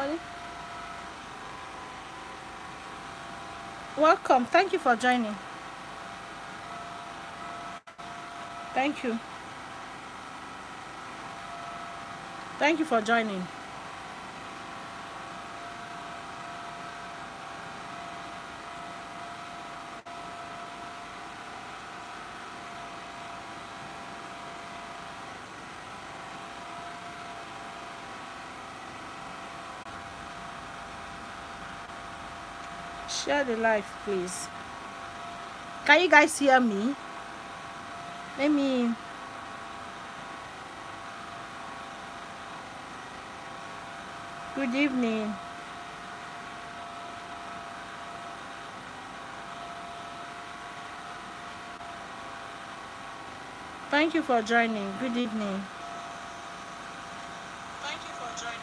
Ollie. Welcome. Thank you for joining. Thank you. Thank you for joining. Share the live, please. Can you guys hear me? Let me. Good evening. Thank you for joining. Good evening. Thank you for joining.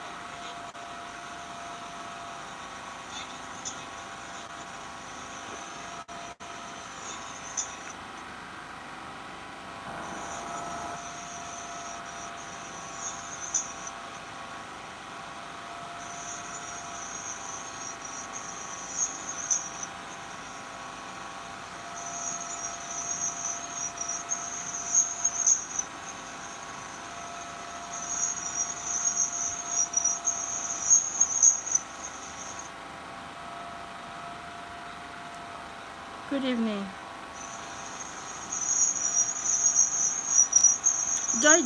Good evening.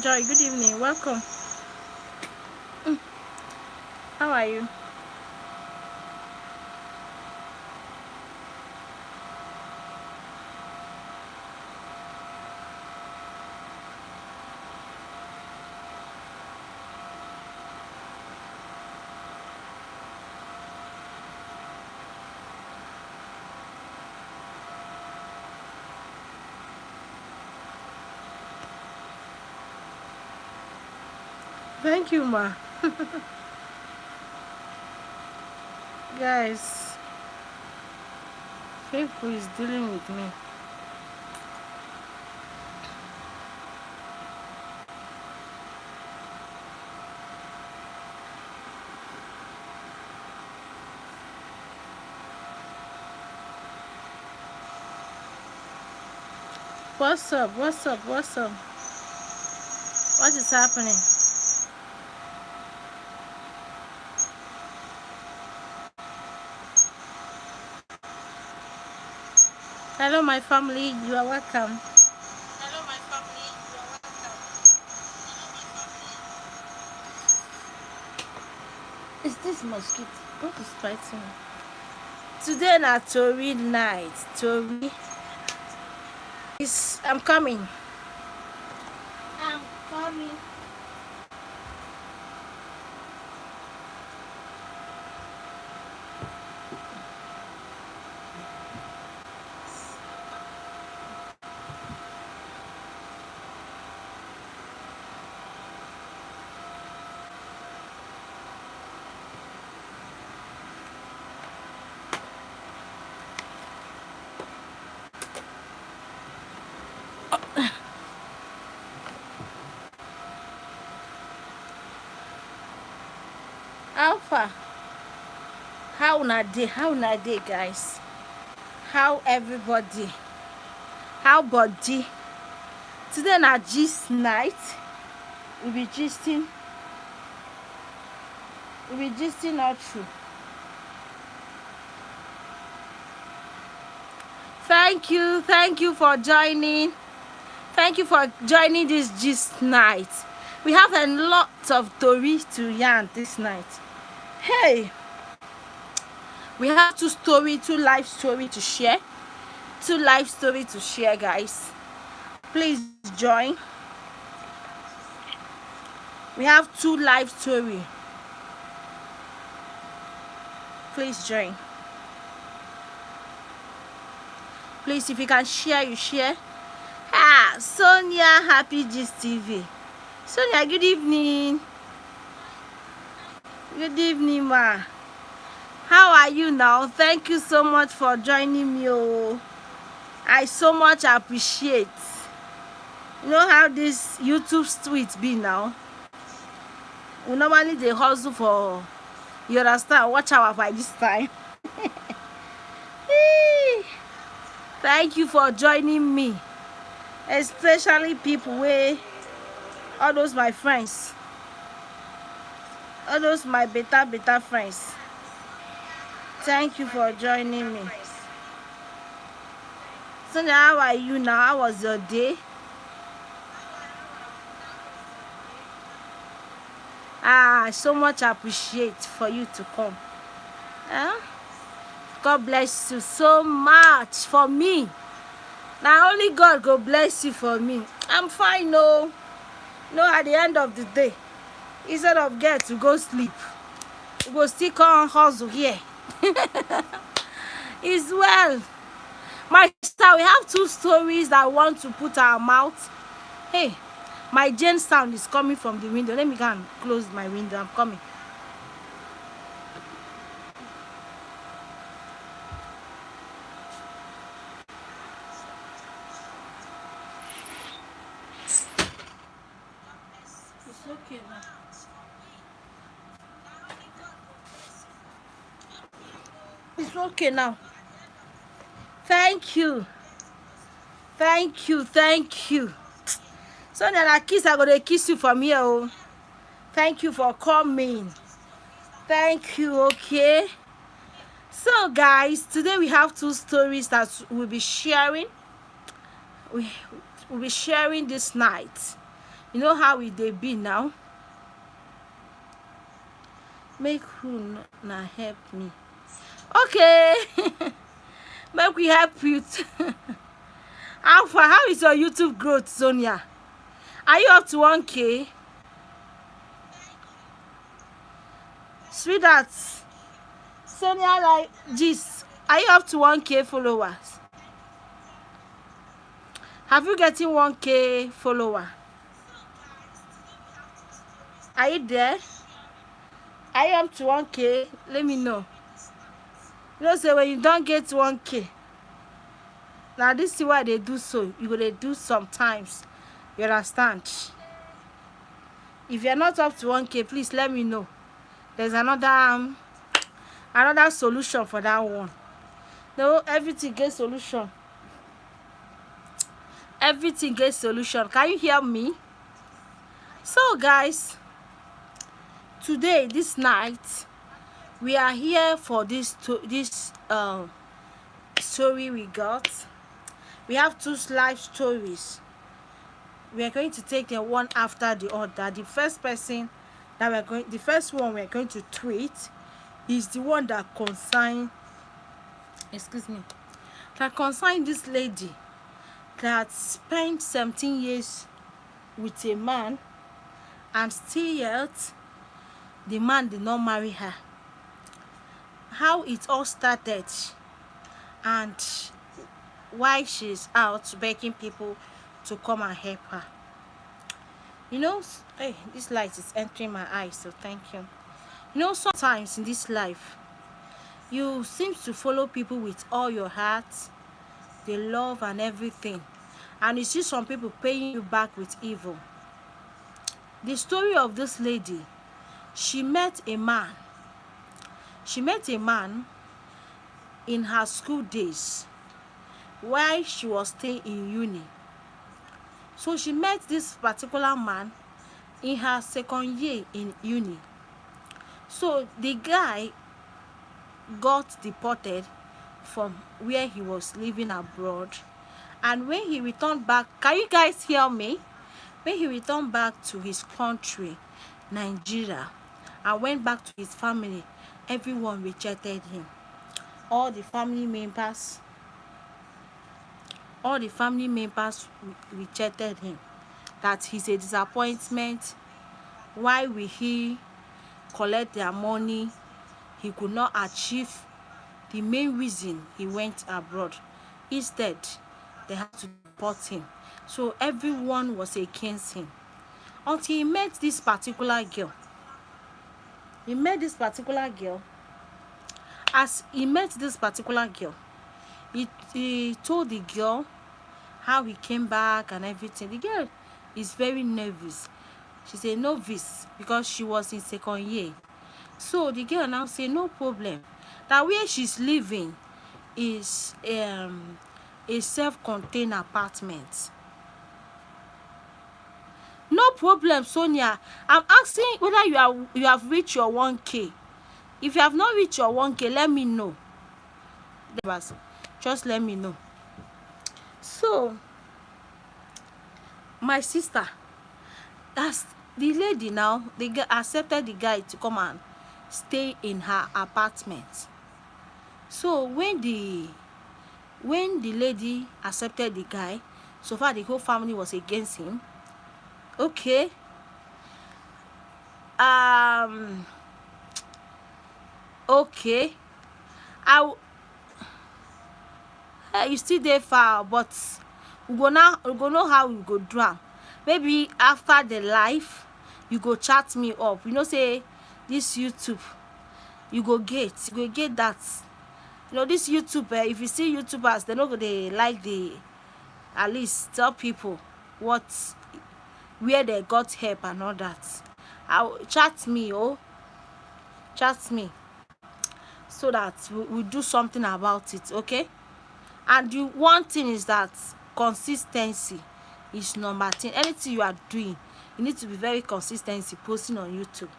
Joy, good evening. Welcome. How are you? Thank you, ma. Guys, people is dealing with me. What's up? What's up? What's up? What is happening? Hello, my family. You are welcome. Hello, my family. You are welcome. Is this mosquito? What is biting me? Today na Tori night. Tori is. I'm coming. I'm coming. Alpha. How na day? How na day, guys? How everybody? How body? Today na gist night. We be gisting. We be gisting all through. Thank you for joining. Thank you for joining this gist night. We have a lot of stories to yarn this night. Hey, we have two life story to share. Two life story to share, guys. Please join. We have two life story. Please join. Please, if you can share, you share. Ah, Sonia, Happy Gist TV. Sonia, good evening. Good evening, ma. How are you now? Thank you so much for joining me. Oh, I so much appreciate. You know how this YouTube street be now? We normally they hustle for You understand? Watch out by this time. Thank you for joining me, especially people where all those my friends, all those my better friends. Thank you for joining me. So now, how are you now? How was your day? So much appreciate for you to come. God bless you so much for me. Now only God go bless you for me. I'm fine, no. No, at the end of the day, instead of get to go sleep, we go still come hustle here. It's well. My sister, we have 2 stories that I want to put our mouth. Hey, my Jane sound is coming from the window. Let me go and close my window. I'm coming. It's okay now. It's okay now. Thank you. Thank you. Thank you. So that I kiss, I gonna kiss you from here. Oh. Thank you for coming. Thank you, okay? So guys, today we have 2 stories that we'll be sharing. We'll be sharing this night. You know how they be now? Make who na help me. Okay. Make we help you. How is your YouTube growth, Sonia? Are you up to 1K? Sweetheart, Sonia, like this. Are you up to 1K followers? Have you getting 1K follower? Are you there? Are you up to 1K? Let me know. You know, say when you don't get 1K, now this is why they do so. You go they do sometimes. You understand? If you're not up to 1K, please let me know. There's another solution for that one. No, everything gets solution. Everything gets solution. Can you hear me? So guys, today, this night, we are here for this story we got. We have 2 live stories. We are going to take them one after the other. The first one we're going to tweet is the one that concern this lady that spent 17 years with a man, and still yet the man did not marry her. How it all started and why she's out begging people to come and help her. You know, hey, this light is entering my eyes, so thank you. You know, sometimes in this life, you seem to follow people with all your heart, the love and everything, and you see some people paying you back with evil. The story of this lady, she met a man in her school days while she was still in uni. So she met this particular man in her 2nd year in uni. So the guy got deported from where he was living abroad, and when he returned back, can you guys hear me? When he returned back to his country, Nigeria, and went back to his family, everyone rejected him. All the family members rejected him, that he's a disappointment. Why will he collect their money? He could not achieve the main reason he went abroad. Instead, they had to deport him. So everyone was against him until he met this particular girl. As he met this particular girl, he told the girl how he came back and everything. The girl is very nervous. She's a novice because she was in 2nd year. So the girl now say no problem, that where she's living is a self-contained apartment. No problem, Sonia. I'm asking whether you have reached your 1K. If you have not reached your 1K, let me know. Just let me know. So my sister, that's the lady now. They accepted the guy to come and stay in her apartment. So when the lady accepted the guy, so far the whole family was against him. Okay. Okay. You still there far, but we go know how we go do am. Maybe after the live, you go chat me up. You know, say this YouTube, you go get that. You know, this YouTube, if you see YouTubers, they know they like the, at least tell people where they got help and all that. Chat me, chat me, so that we do something about it, okay? And the one thing is that consistency is number 10. Anything you are doing, you need to be very consistent posting on YouTube.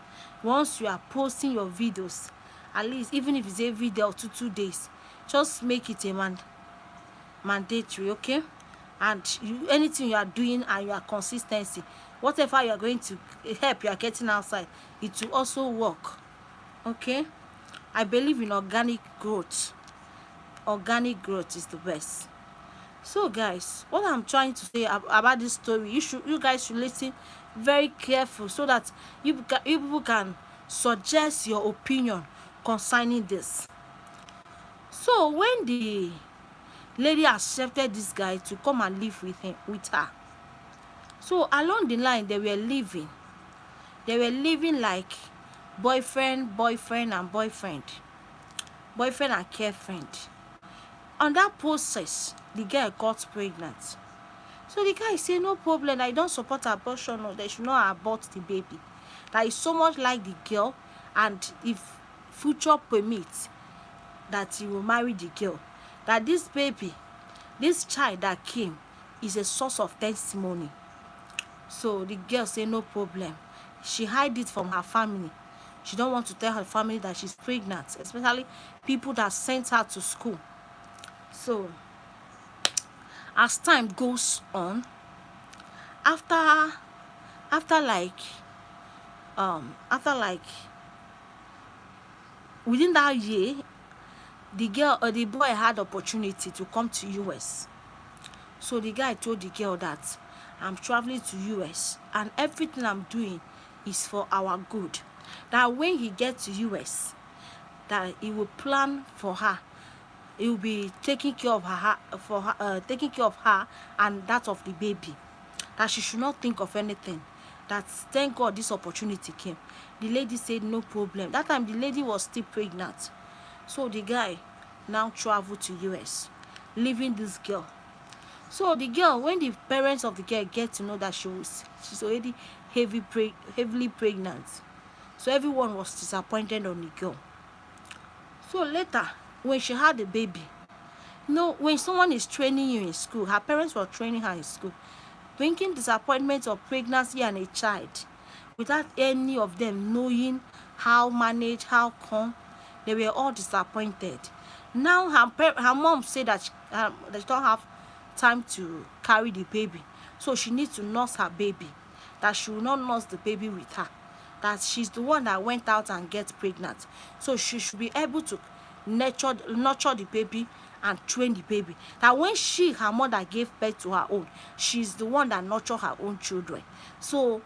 Once you are posting your videos, at least even if it's a video to 2 days, just make it a mandatory, okay? And anything you are doing and you are consistency, whatever you are going to help you are getting outside, it will also work, okay? I believe in organic growth. Organic growth is the best. So guys, what I'm trying to say about this story, you guys should listen very careful, so that you people can suggest your opinion concerning this. So when the lady accepted this guy to come and live with her, so along the line they were living like boyfriend and girlfriend. On that process, the girl got pregnant. So the guy say no problem, I don't support abortion, or they should not abort the baby. That is so much like the girl, and if future permits, that he will marry the girl. That this baby, this child that came, is a source of testimony. So the girl say no problem. She hide it from her family. She don't want to tell her family that she's pregnant, especially people that sent her to school. So as time goes on, after like within that year, the girl or the boy had opportunity to come to US. So the guy told the girl that I'm traveling to US and everything I'm doing is for our good. That when he gets to US, that he will plan for her. He will be taking care of taking care of her and that of the baby. That she should not think of anything. That thank God this opportunity came. The lady said no problem. That time the lady was still pregnant. So the guy now traveled to US, leaving this girl. So the girl, when the parents of the girl get to know that she's already heavily pregnant, so everyone was disappointed on the girl. So later, when she had the baby, when someone is training you in school, her parents were training her in school, bringing disappointment of pregnancy and a child without any of them knowing how manage, how come, they were all disappointed. Now her mom said that they don't have time to carry the baby, so she needs to nurse her baby. That she will not nurse the baby with her. That she's the one that went out and gets pregnant, so she should be able to nurture the baby and train the baby. That when her mother gave birth to her own, she's the one that nurtured her own children. So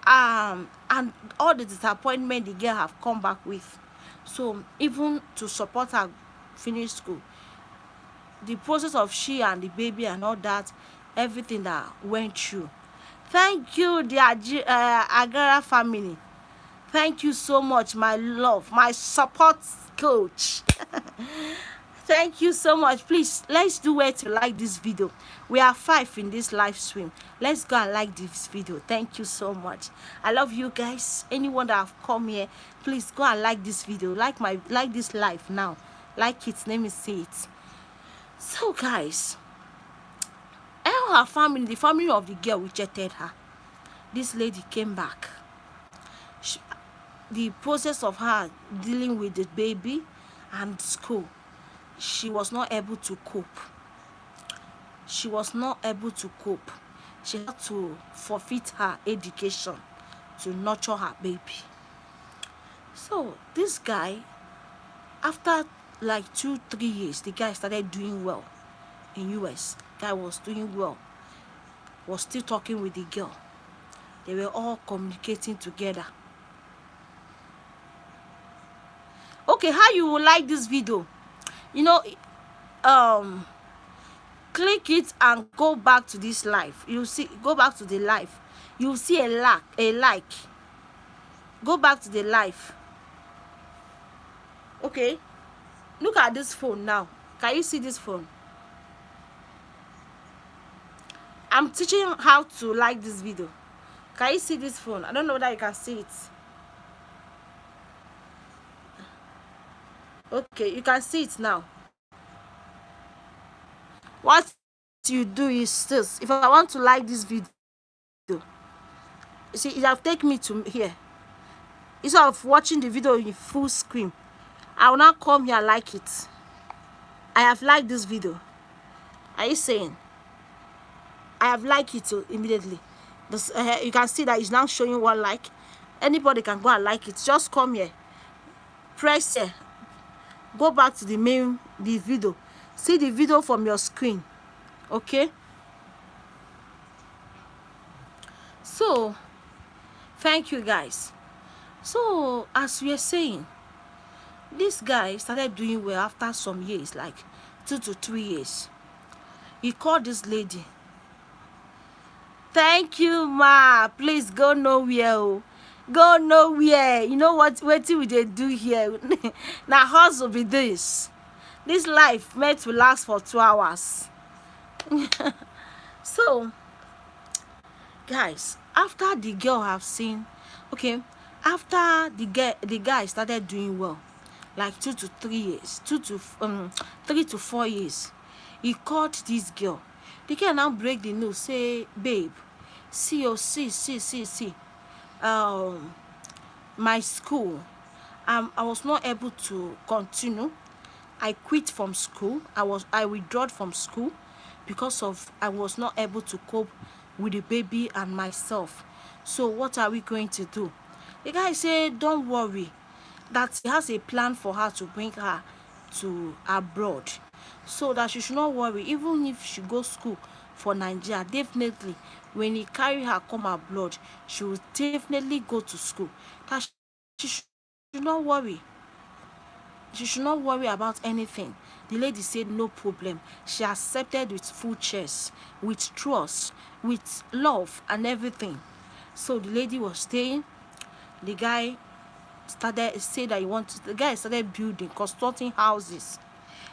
and all the disappointment the girl have come back with. So even to support her finish school, the process of she and the baby and all that, everything that went through. Thank you, the Agara family. Thank you so much, my love, my support coach. Thank you so much. Please, let's do it to like this video. We are 5 in this live stream. Let's go and like this video. Thank you so much. I love you guys. Anyone that have come here, please go and like this video. Like this live now. Like it. Let me see it. So guys, her family, the family of the girl rejected her. This lady came back. The process of her dealing with the baby and school, she was not able to cope. She was not able to cope. She had to forfeit her education to nurture her baby. So this guy, after like 2-3 years, the guy started doing well in US. Guy was doing well, was still talking with the girl. They were all communicating together. Okay, how you will like this video? You know, click it and go back to this live. You see, go back to the live. You see a like. Go back to the live. Okay, look at this phone now. Can you see this phone? I'm teaching how to like this video. Can you see this phone? I don't know whether you can see it. Okay, you can see it now. What you do is this. If I want to like this video, you see, it will take me to here. Instead of watching the video in full screen, I will now come here and like it. I have liked this video. Are you saying? I have liked it immediately. This, you can see that it's now showing one like. Anybody can go and like it. Just come here. Press here. Go back to the video. See the video from your screen. Okay? So, thank you guys. So, as we are saying, this guy started doing well after some years, like 2 to 3 years. He called this lady. Thank you, ma. Please go nowhere. Oh. Go nowhere. You know what we dey do here? Now hustle be this. This life meant to last for 2 hours. So, guys, after the girl have seen, okay, after the guy started doing well, like 2 to 3 years, 3 to 4 years, he called this girl. The girl now break the news, say, babe, see, my school, I was not able to continue. I quit from school. I withdrew from school because of I was not able to cope with the baby and myself. So what are we going to do? The guy said, don't worry, that he has a plan for her to bring her to abroad, so that she should not worry. Even if she goes school for Nigeria, definitely when he carry her come abroad, she will definitely go to school. That she should not worry. She should not worry about anything. The lady said no problem. She accepted with full chest, with trust, with love and everything. So the lady was staying. The guy said that the guy started building, constructing houses.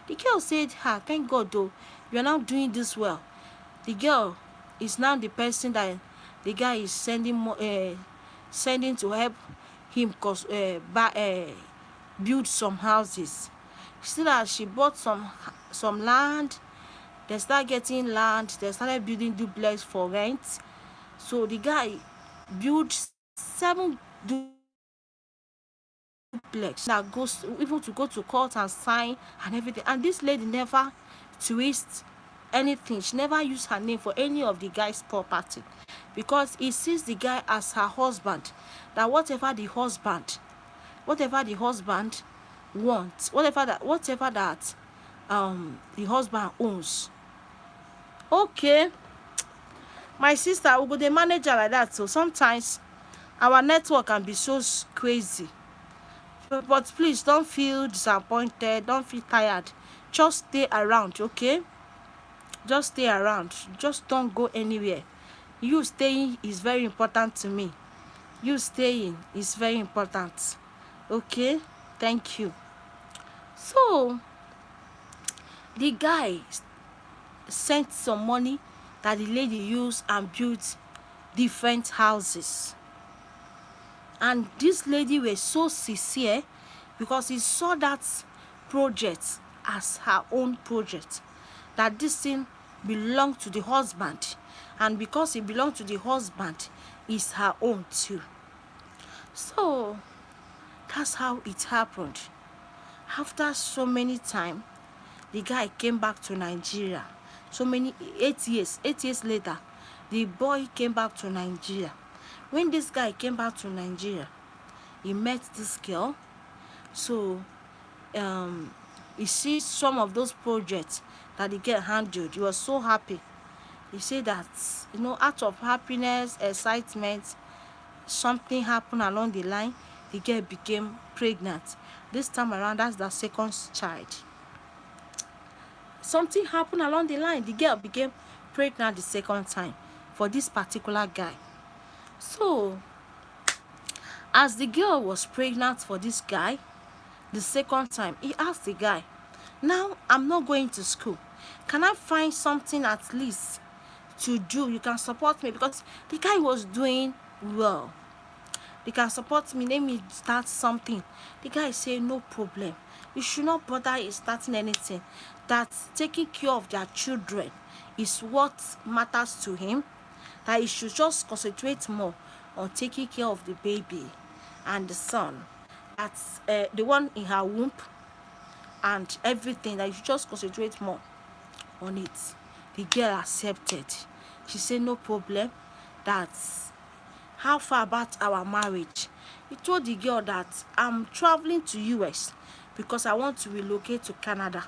The girl said, thank God though, you are now doing this well. The girl is now the person that the guy is sending to help him build some houses. She said that she bought some land. They started getting land. They started building duplex for rent. So the guy built 7 duplex that goes even to go to court and sign and everything. And this lady never twist anything. She never used her name for any of the guy's property, because he sees the guy as her husband. That whatever the husband wants, whatever that the husband owns. Okay, my sister, we go the manager like that. So sometimes our network can be so crazy, but please don't feel disappointed, don't feel tired. Just stay around, okay? Just stay around. Just don't go anywhere. You staying is very important to me. You staying is very important. Okay? Thank you. So, The guy sent some money that the lady used and built different houses. And this lady was so sincere because he saw that project as her own project, that this thing belonged to the husband, and because it belonged to the husband, it's her own too. So that's how it happened. After so many time, the guy came back to Nigeria. 8 years later, the boy came back to Nigeria. When this guy came back to Nigeria, he met this girl. So he sees some of those projects that the girl handled. He was so happy. He said that, out of happiness, excitement, something happened along the line. The girl became pregnant. This time around, that's the second child. Something happened along the line. The girl became pregnant the second time for this particular guy. So as the girl was pregnant for this guy the second time, he asked the guy, now I'm not going to school, can I find something at least to do? You can support me, because the guy was doing well. They can support me, let me start something. The guy said, no problem, you should not bother in starting anything. That taking care of their children is what matters to him. That he should just concentrate more on taking care of the baby and the son. That's the one in her womb and everything. That you should just concentrate more on it. The girl accepted. She said, no problem. That's how far about our marriage? He told the girl that I'm traveling to US because I want to relocate to Canada.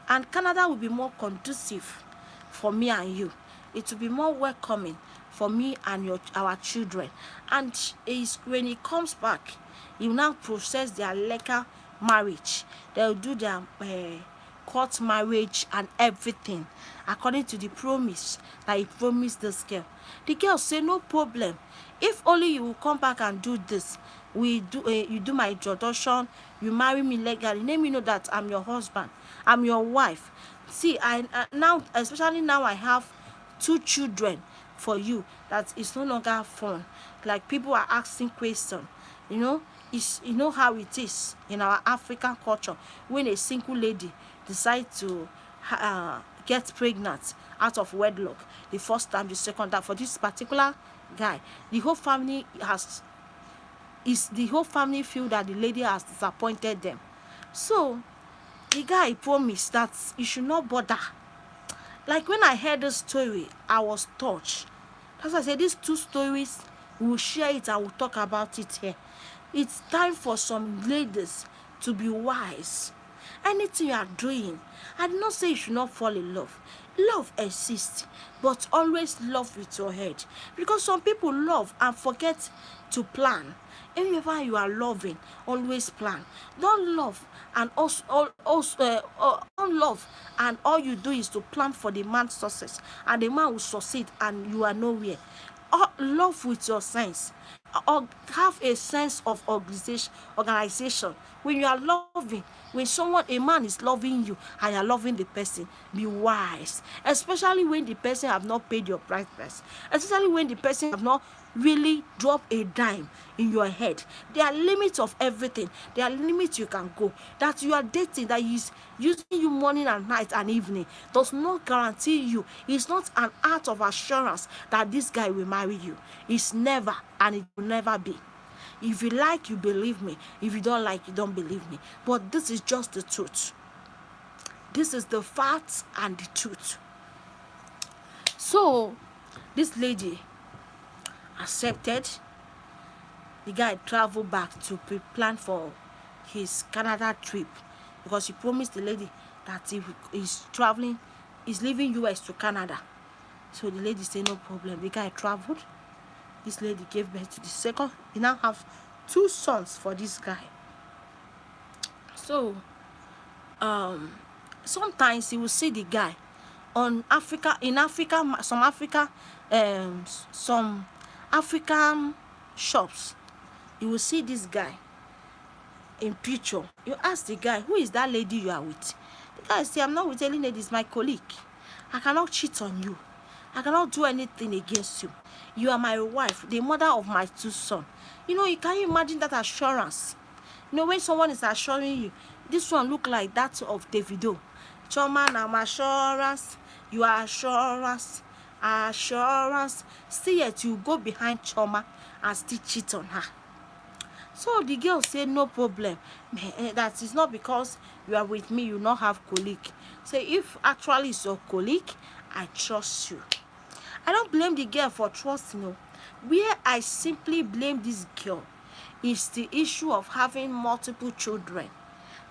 And Canada will be more conducive for me and you. It will be more welcoming for me and our children. And when he comes back, he will now process their legal marriage. They'll do their court marriage and everything according to the promise that he promised this girl. The girl said, no problem. If only you will come back and do this, you do my introduction, you marry me legally, let me know that I'm your husband, I'm your wife. See, I now, especially now, I have 2 children for you. That is no longer fun. Like, people are asking questions. You know how it is in our African culture when a single lady decides to get pregnant out of wedlock, the first time, the second time. For this particular guy, the whole family feel that the lady has disappointed them. So the guy promised that you should not bother. Like, when I heard this story, I was touched. That's why I said these 2 stories, we will share it and we'll talk about it here. It's time for some ladies to be wise. Anything you are doing, I did not say you should not fall in love. Love exists, but always love with your head. Because some people love and forget to plan. Whenever you are loving, always plan. Don't love and don't love and all you do is to plan for the man's success, and the man will succeed and you are nowhere. Love with your sense. Or have a sense of organization. When you are loving, when a man is loving you and you are loving the person, be wise. Especially when the person have not paid your price. Especially when the person have not really dropped a dime in your head. There are limits of everything. There are limits you can go. That you are dating, that is using you morning and night and evening, does not guarantee you. It's not an act of assurance that this guy will marry you. It's never, and it will never be. If you like, you believe me. If you don't like, you don't believe me. But this is just the truth. This is the facts and the truth. So this lady accepted. The guy traveled back to plan for his Canada trip, because he promised the lady that if he's traveling, he's leaving US to Canada. So the lady said, no problem. The guy traveled. This lady gave birth to the second. He now have 2 sons for this guy. So sometimes he will see the guy in Africa, some African shops. You will see this guy in picture. You ask the guy, who is that lady you are with? The Guys, see, I'm not with any ladies, my colleague. I cannot cheat on you. I cannot do anything against you. You are my wife, the mother of my 2 sons. You know, can you imagine that assurance? You know, when someone is assuring you, this one look like that of Davido. Choma, I'm assurance, you are assurance, assurance. See it, you go behind Choma and still cheat on her. So the girl said, no problem. That is not because you are with me, you not have colleague. Say, if actually it's your colleague, I trust you. I don't blame the girl for trusting you. Where I simply blame this girl is the issue of having multiple children,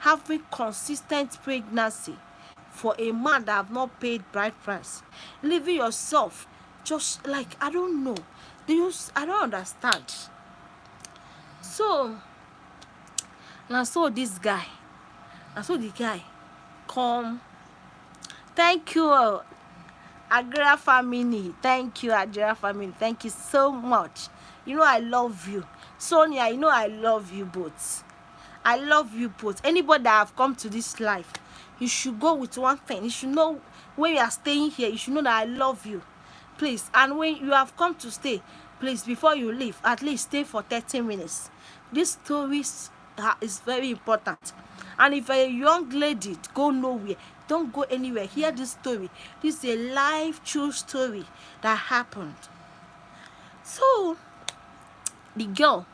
having consistent pregnancy for a man that have not paid bride price, leaving yourself just like, I don't know. I don't understand. So now, so this guy, and so the guy come. Thank you, Agra family. Thank you, Agra family. Thank you so much. You know I love you, Sonia. You know I love you both. I love you both. Anybody that have come to this life, you should go with one thing. You should know when you are staying here. You should know that I love you, please. And when you have come to stay, please, before you leave, at least stay for 30 minutes. This story is very important. And if a young lady go nowhere, don't go anywhere, hear this story. This is a life true story that happened. So the girl,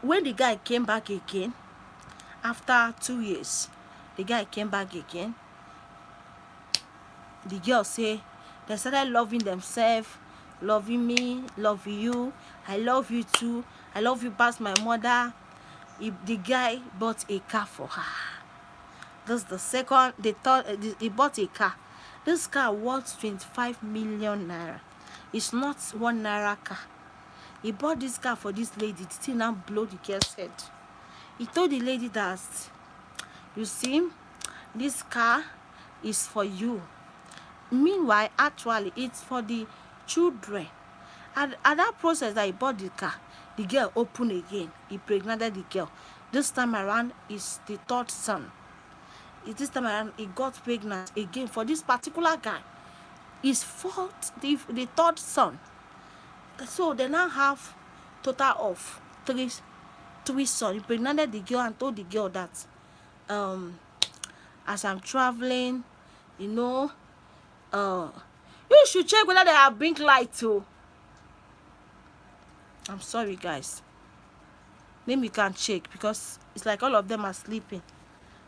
when the guy came back again after 2 years, the guy came back again. The girl say they started loving themselves, loving me, loving you. I love you too. I love you past my mother. The guy bought a car for her. This is the second, the third, he bought a car. This car worth 25 million naira. It's not 1 naira car. He bought this car for this lady. The thing now blow the girl's head. He told the lady that, you see, this car is for you. Meanwhile, actually, it's for the children. At that process that he bought the car, the girl opened again. He pregnanted the girl. This time around, is the 3rd son. This time around, he got pregnant again for this particular guy. His the 3rd son. So they now have total of three sons. He pregnanted the girl and told the girl that, as I'm traveling, you know, you should check whether they have bring light too. I'm sorry, guys. Maybe you can check because it's like all of them are sleeping.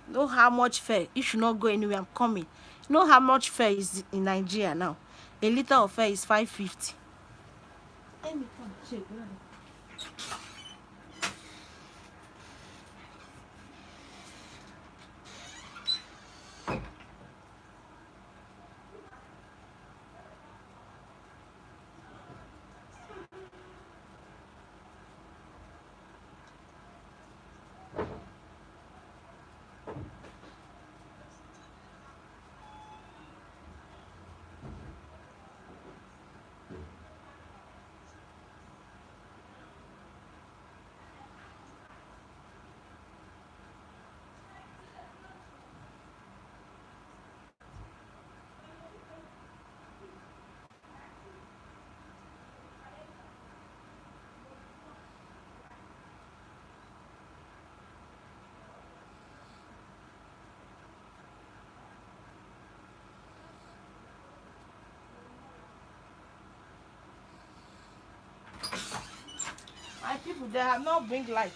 You know how much fare? You should not go anywhere. I'm coming. You know how much fare is in Nigeria now? A liter of fare is 550. Let me come check. My people, they have not bring light.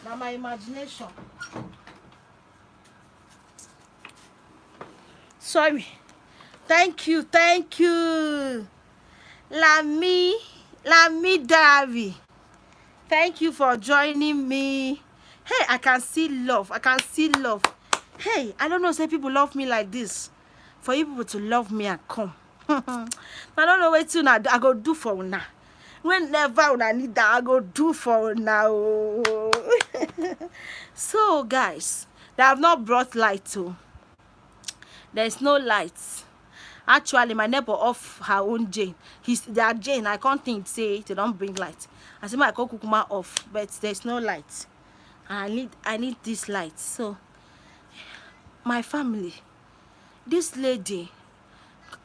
Now my imagination. Sorry. Thank you. Lami Dari. Thank you for joining me. Hey, I can see love. Hey, I don't know, say people love me like this. For you people to love me and come. I don't know what to I go do for now. Whenever I need that, I go do for now. So guys, they have not brought light too. There's no lights. Actually, my neighbor off her own Jane. Their Jane. I can't think say they don't bring light. I say my Kukuma off, but there's no light. And I need this light. So My family, this lady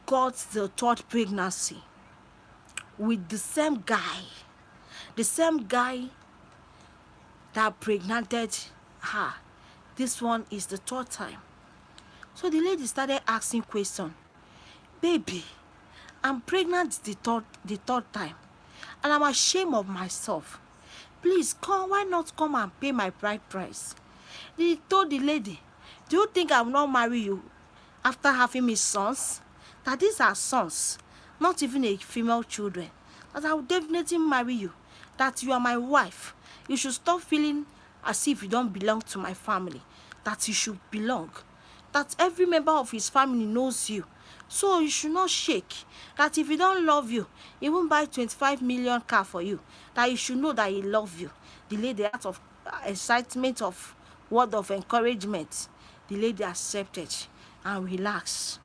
got the third pregnancy with the same guy that pregnanted her. This one is the third time. So the lady started asking question. Baby, I'm pregnant the third time, and I'm ashamed of myself. Please come, why not come and pay my bride price? He told the lady, do you think I will not marry you after having me sons? That these are sons, not even a female children. That I will definitely marry you. That you are my wife. You should stop feeling as if you don't belong to my family. That you should belong. That every member of his family knows you. So you should not shake. That if he don't love you, he won't buy 25 million car for you. That you should know that he loves you. The lady, out of excitement, of word of encouragement, the lady accepted and relaxed.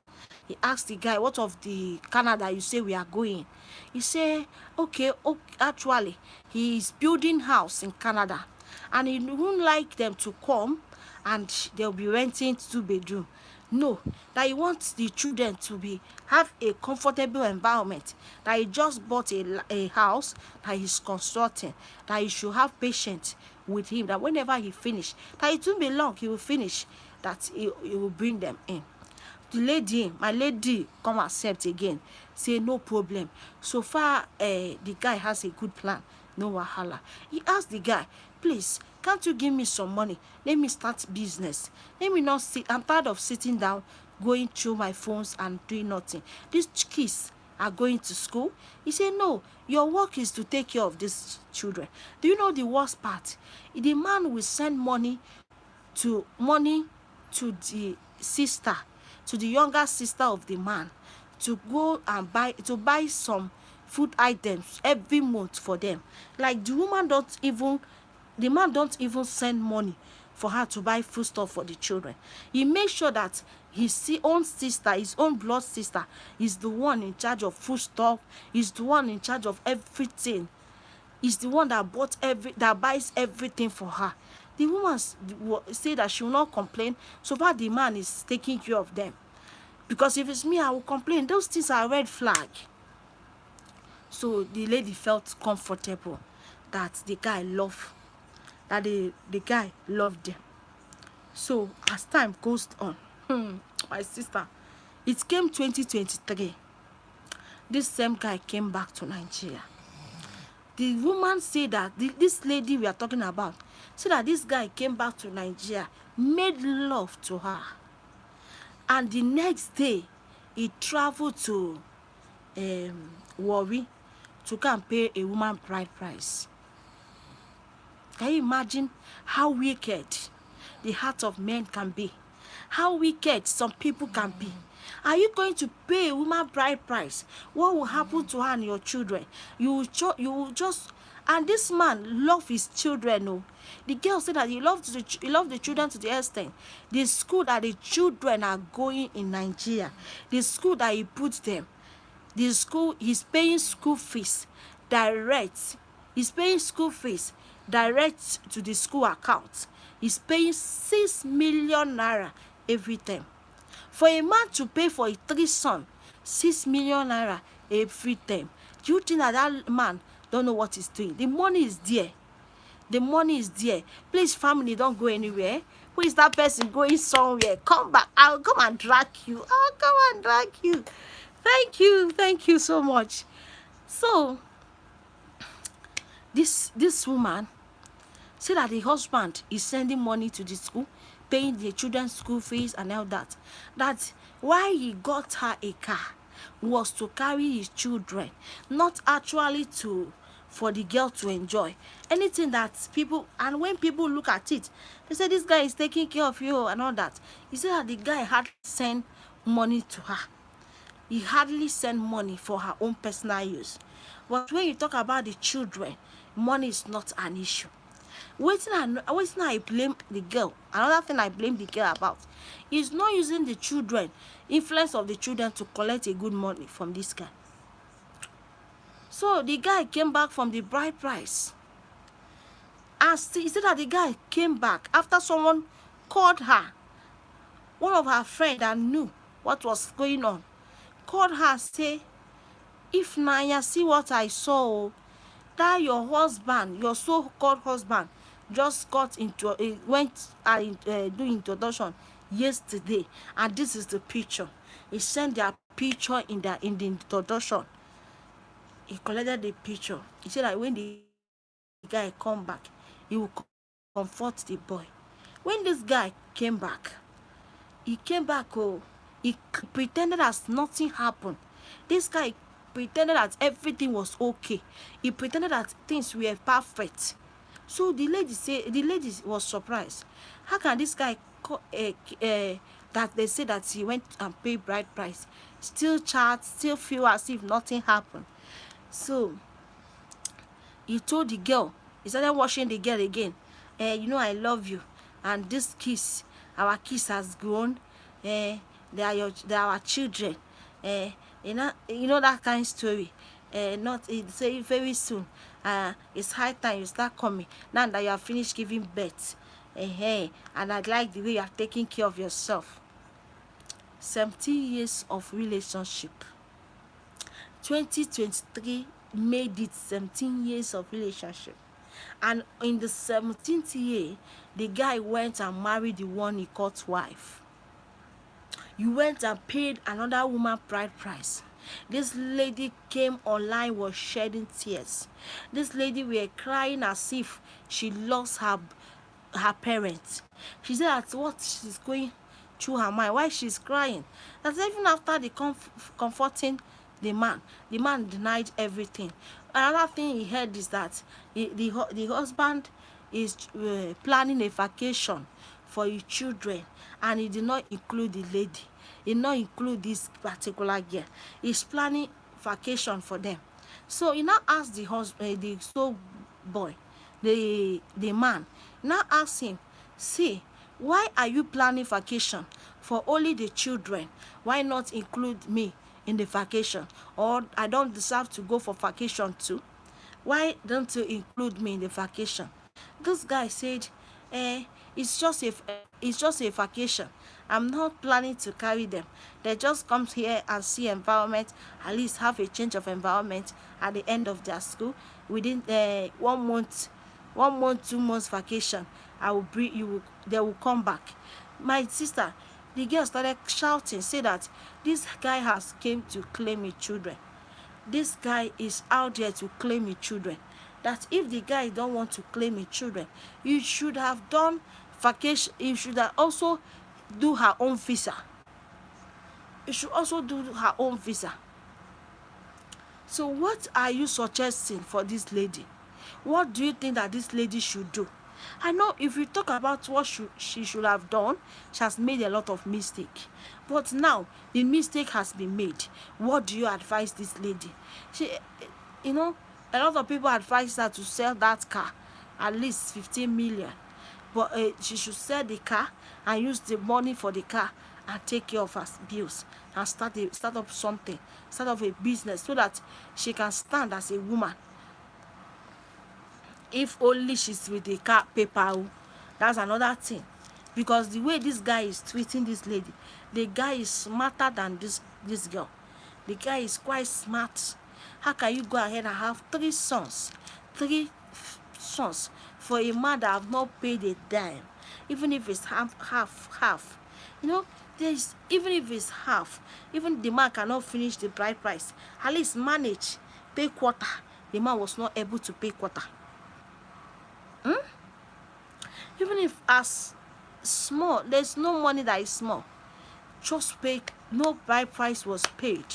He asked the guy, what of the Canada you say we are going? He said, okay, actually, he is building house in Canada. And he wouldn't like them to come and they'll be renting 2 bedroom. No, that he wants the children to have a comfortable environment. That he just bought a house that he's constructing. That he should have patience with him. That whenever he finish, that it won't be long, he will finish. That he will bring them in. The lady, my lady, come accept again. Say no problem. So far, the guy has a good plan. No wahala. He asked the guy, please, can't you give me some money? Let me start business. Let me not sit. I'm tired of sitting down, going through my phones and doing nothing. These kids are going to school. He said, no, your work is to take care of these children. Do you know the worst part? The man will send money to the sister, to the younger sister of the man, to go and buy some food items every month for them. Like the man don't even send money for her to buy food stuff for the children. He makes sure that his own sister, his own blood sister, is the one in charge of food stuff. He's the one in charge of everything. He's the one that buys everything for her. The woman say that she will not complain, so far the man is taking care of them. Because if it's me, I will complain. Those things are a red flag. So the lady felt comfortable that the guy loved them. So as time goes on, my sister, it came 2023. This same guy came back to Nigeria. The woman said that this lady we are talking about said that this guy came back to Nigeria, made love to her, and the next day he traveled to Warri to come and pay a woman bride price. Can you imagine how wicked the heart of men can be? How wicked some people can be? Are you going to pay a woman bride price? What will happen to her and your children? You will just. And this man loved his children. Oh. The girl said that he loved the children to the extent. The school that the children are going in Nigeria, the school that he put them, the school, he's paying school fees direct. He's paying school fees direct to the school account. He's paying 6 million naira every time. For a man to pay for his 3 sons, 6 million naira every time. Do you think that man don't know what he's doing? The money is there. The money is there. Please, family, don't go anywhere. Who is that person going somewhere? Come back. I'll come and drag you. I'll come and drag you. Thank you. Thank you so much. So, this woman said that the husband is sending money to the school, paying the children's school fees and all that. That why he got her a car was to carry his children, not actually for the girl to enjoy. Anything that people, and when people look at it, they say this guy is taking care of you and all that. He said that the guy hardly sent money to her. He hardly sent money for her own personal use. But when you talk about the children, money is not an issue. Waiting I blame the girl. Another thing I blame the girl about is not using the children, influence of the children, to collect a good money from this guy. So the guy came back from the bride price. And he said that the guy came back after someone called her One of her friends that knew what was going on called her, say, if Nanya see what I saw, that your husband, your so-called husband, just got into went do introduction yesterday, and this is the picture. He sent their picture in the introduction. He collected the picture. He said that when the guy come back, he will comfort the boy. When this guy came back, he pretended as nothing happened. This guy pretended that everything was okay. He pretended that things were perfect. So the lady was surprised. How can this guy that they say that he went and paid bride price, still chat, still feel as if nothing happened? So he told the girl, he started watching the girl again. You know, I love you, and this kiss, our kiss has grown. They are our children. You know that kind of story. Not say very soon. It's high time you start coming now that you have finished giving birth. And I like the way you are taking care of yourself. 17 years of relationship. 2023 made it 17 years of relationship, and in the 17th year, the guy went and married the one he called wife. You went and paid another woman bride price. This lady came online, was shedding tears. This lady were crying as if she lost her parents. She said that's what she's going through her mind, why she's crying. That even after the comforting the man denied everything. Another thing he heard is that the husband is planning a vacation for his children, and he did not include the lady. He did not include this particular girl. He's planning vacation for them. So he now asked the husband, the soul boy, the man, now asked him, see, why are you planning vacation for only the children? Why not include me in the vacation? Or I don't deserve to go for vacation too? Why don't you include me in the vacation? This guy said, it's just a vacation. I'm not planning to carry them. They just come here and see environment, at least have a change of environment at the end of their school. Within 1 month, 2 months vacation, I will bring you. They will come back. My sister, the girl started shouting, say that this guy has came to claim his children. This guy is out there to claim his children. That if the guy don't want to claim his children, you should have done vacation. You should have also do her own visa. You should also do her own visa. So what are you suggesting for this lady? What do you think that this lady should do? I know if you talk about what she should have done, she has made a lot of mistake. But now the mistake has been made. What do you advise this lady? A lot of people advise her to sell that car, at least 15 million. But she should sell the car and use the money for the car and take care of her bills and start up something, start up a business, so that she can stand as a woman. If only she's with the car paper, that's another thing. Because the way this guy is treating this lady, the guy is smarter than this girl. The guy is quite smart. How can you go ahead and have 3 sons? 3 sons for a man that have not paid a dime, even if it's half. Even if it's half, even the man cannot finish the bride price. At least manage pay quarter. The man was not able to pay quarter. Even if as small, there's no money that is small. Just pay. No bride price was paid.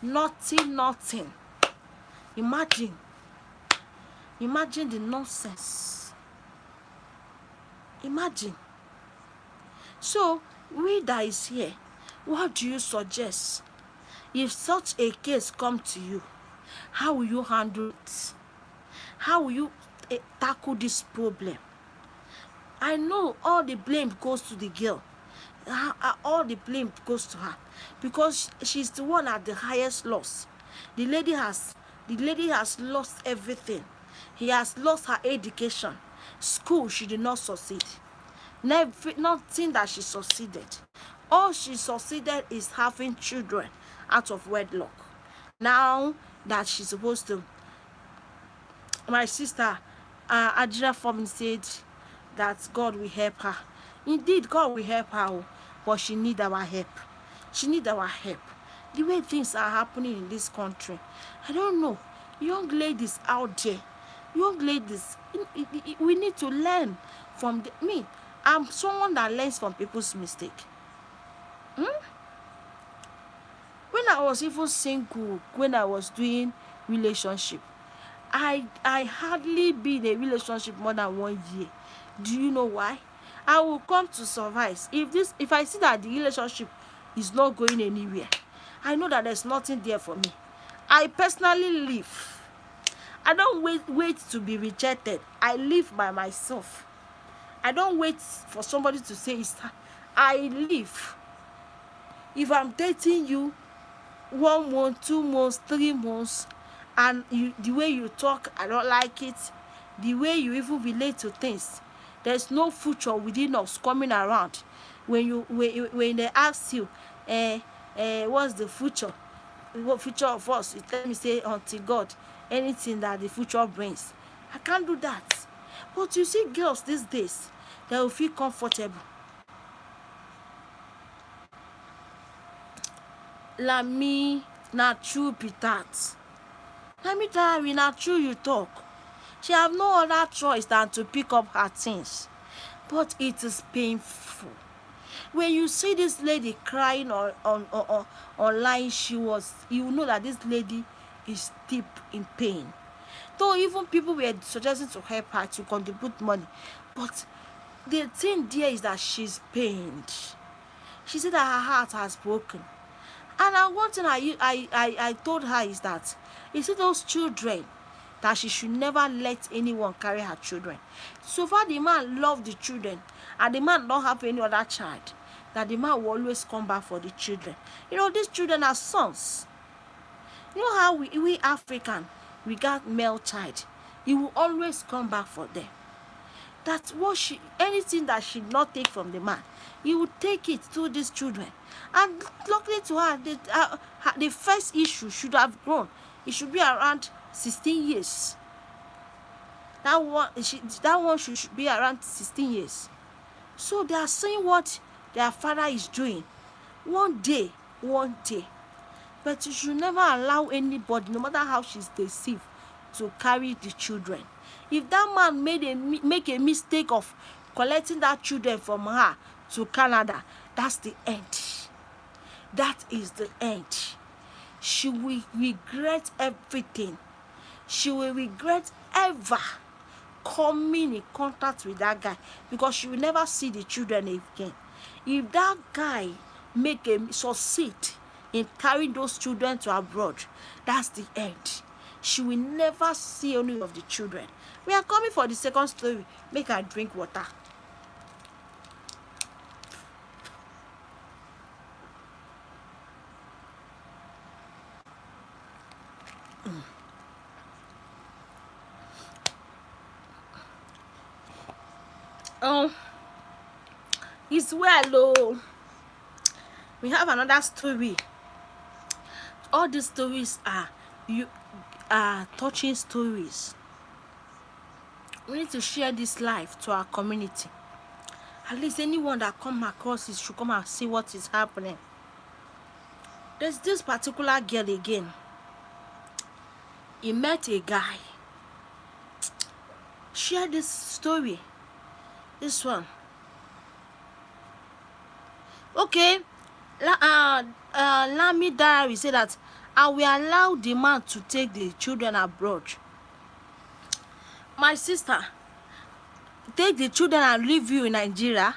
Nothing. Imagine the nonsense. Imagine. So we that is here, what do you suggest? If such a case come to you, how will you handle it? How will you tackle this problem? I know all the blame goes to the girl. All the blame goes to her, because she's the one at the highest loss. The lady has lost everything. He has lost her education. School, she did not succeed. Nothing that she succeeded. All she succeeded is having children out of wedlock. Now that she's supposed to, my sister Adira Formin said that God will help her. Indeed, God will help her, but she need our help. She need our help. The way things are happening in this country, I don't know. Young ladies out there, young ladies, we need to learn from me. I'm someone that learns from people's mistake. When I was even single, when I was doing relationship, I hardly be in a relationship more than 1 year. Do you know why? I will come to survive. If I see that the relationship is not going anywhere, I know that there's nothing there for me. I personally leave. I don't wait to be rejected. I live by myself. I don't wait for somebody to say it's time. I live. If I'm dating you 1 month, 2 months, 3 months, and the way you talk, I don't like it. The way you even relate to things, there's no future within us coming around. When they ask you, what's the future? What future of us? Let me say until God, anything that the future brings. I can't do that. But you see girls these days, they will feel comfortable. Lami na true be that. Lami Diary na true you talk. She have no other choice than to pick up her things. But it is painful. When you see this lady crying online, you know that this lady is deep in pain. Though even people were suggesting to help her to contribute money, but the thing there is that she's pained. She said that her heart has broken. And one thing I told her is that, you see those children, that she should never let anyone carry her children. So far the man loved the children, and the man don't have any other child, that the man will always come back for the children. You know, these children are sons. You know how we African, we got male child. He will always come back for them. That's what anything that she not take from the man, he would take it to these children. And luckily to her, the first issue should have grown. It should be around 16 years. That one should be around 16 years. So they are seeing what their father is doing. One day. But you should never allow anybody, no matter how she's deceived, to carry the children. If that man make a mistake of collecting that children from her to Canada, that's the end. That is the end. She will regret everything. She will regret ever coming in contact with that guy, because she will never see the children again. If that guy succeed in carrying those children to abroad, that's the end. She will never see any of the children. We are coming for the second story. Make her drink water. It's well, oh. We have another story. All these stories are touching stories. We need to share this life to our community. At least anyone that come across it should come and see what is happening. There's this particular girl again. He met a guy. Share this story. This one. Okay. Lami Diary said that I will allow the man to take the children abroad. My sister, take the children and leave you in Nigeria?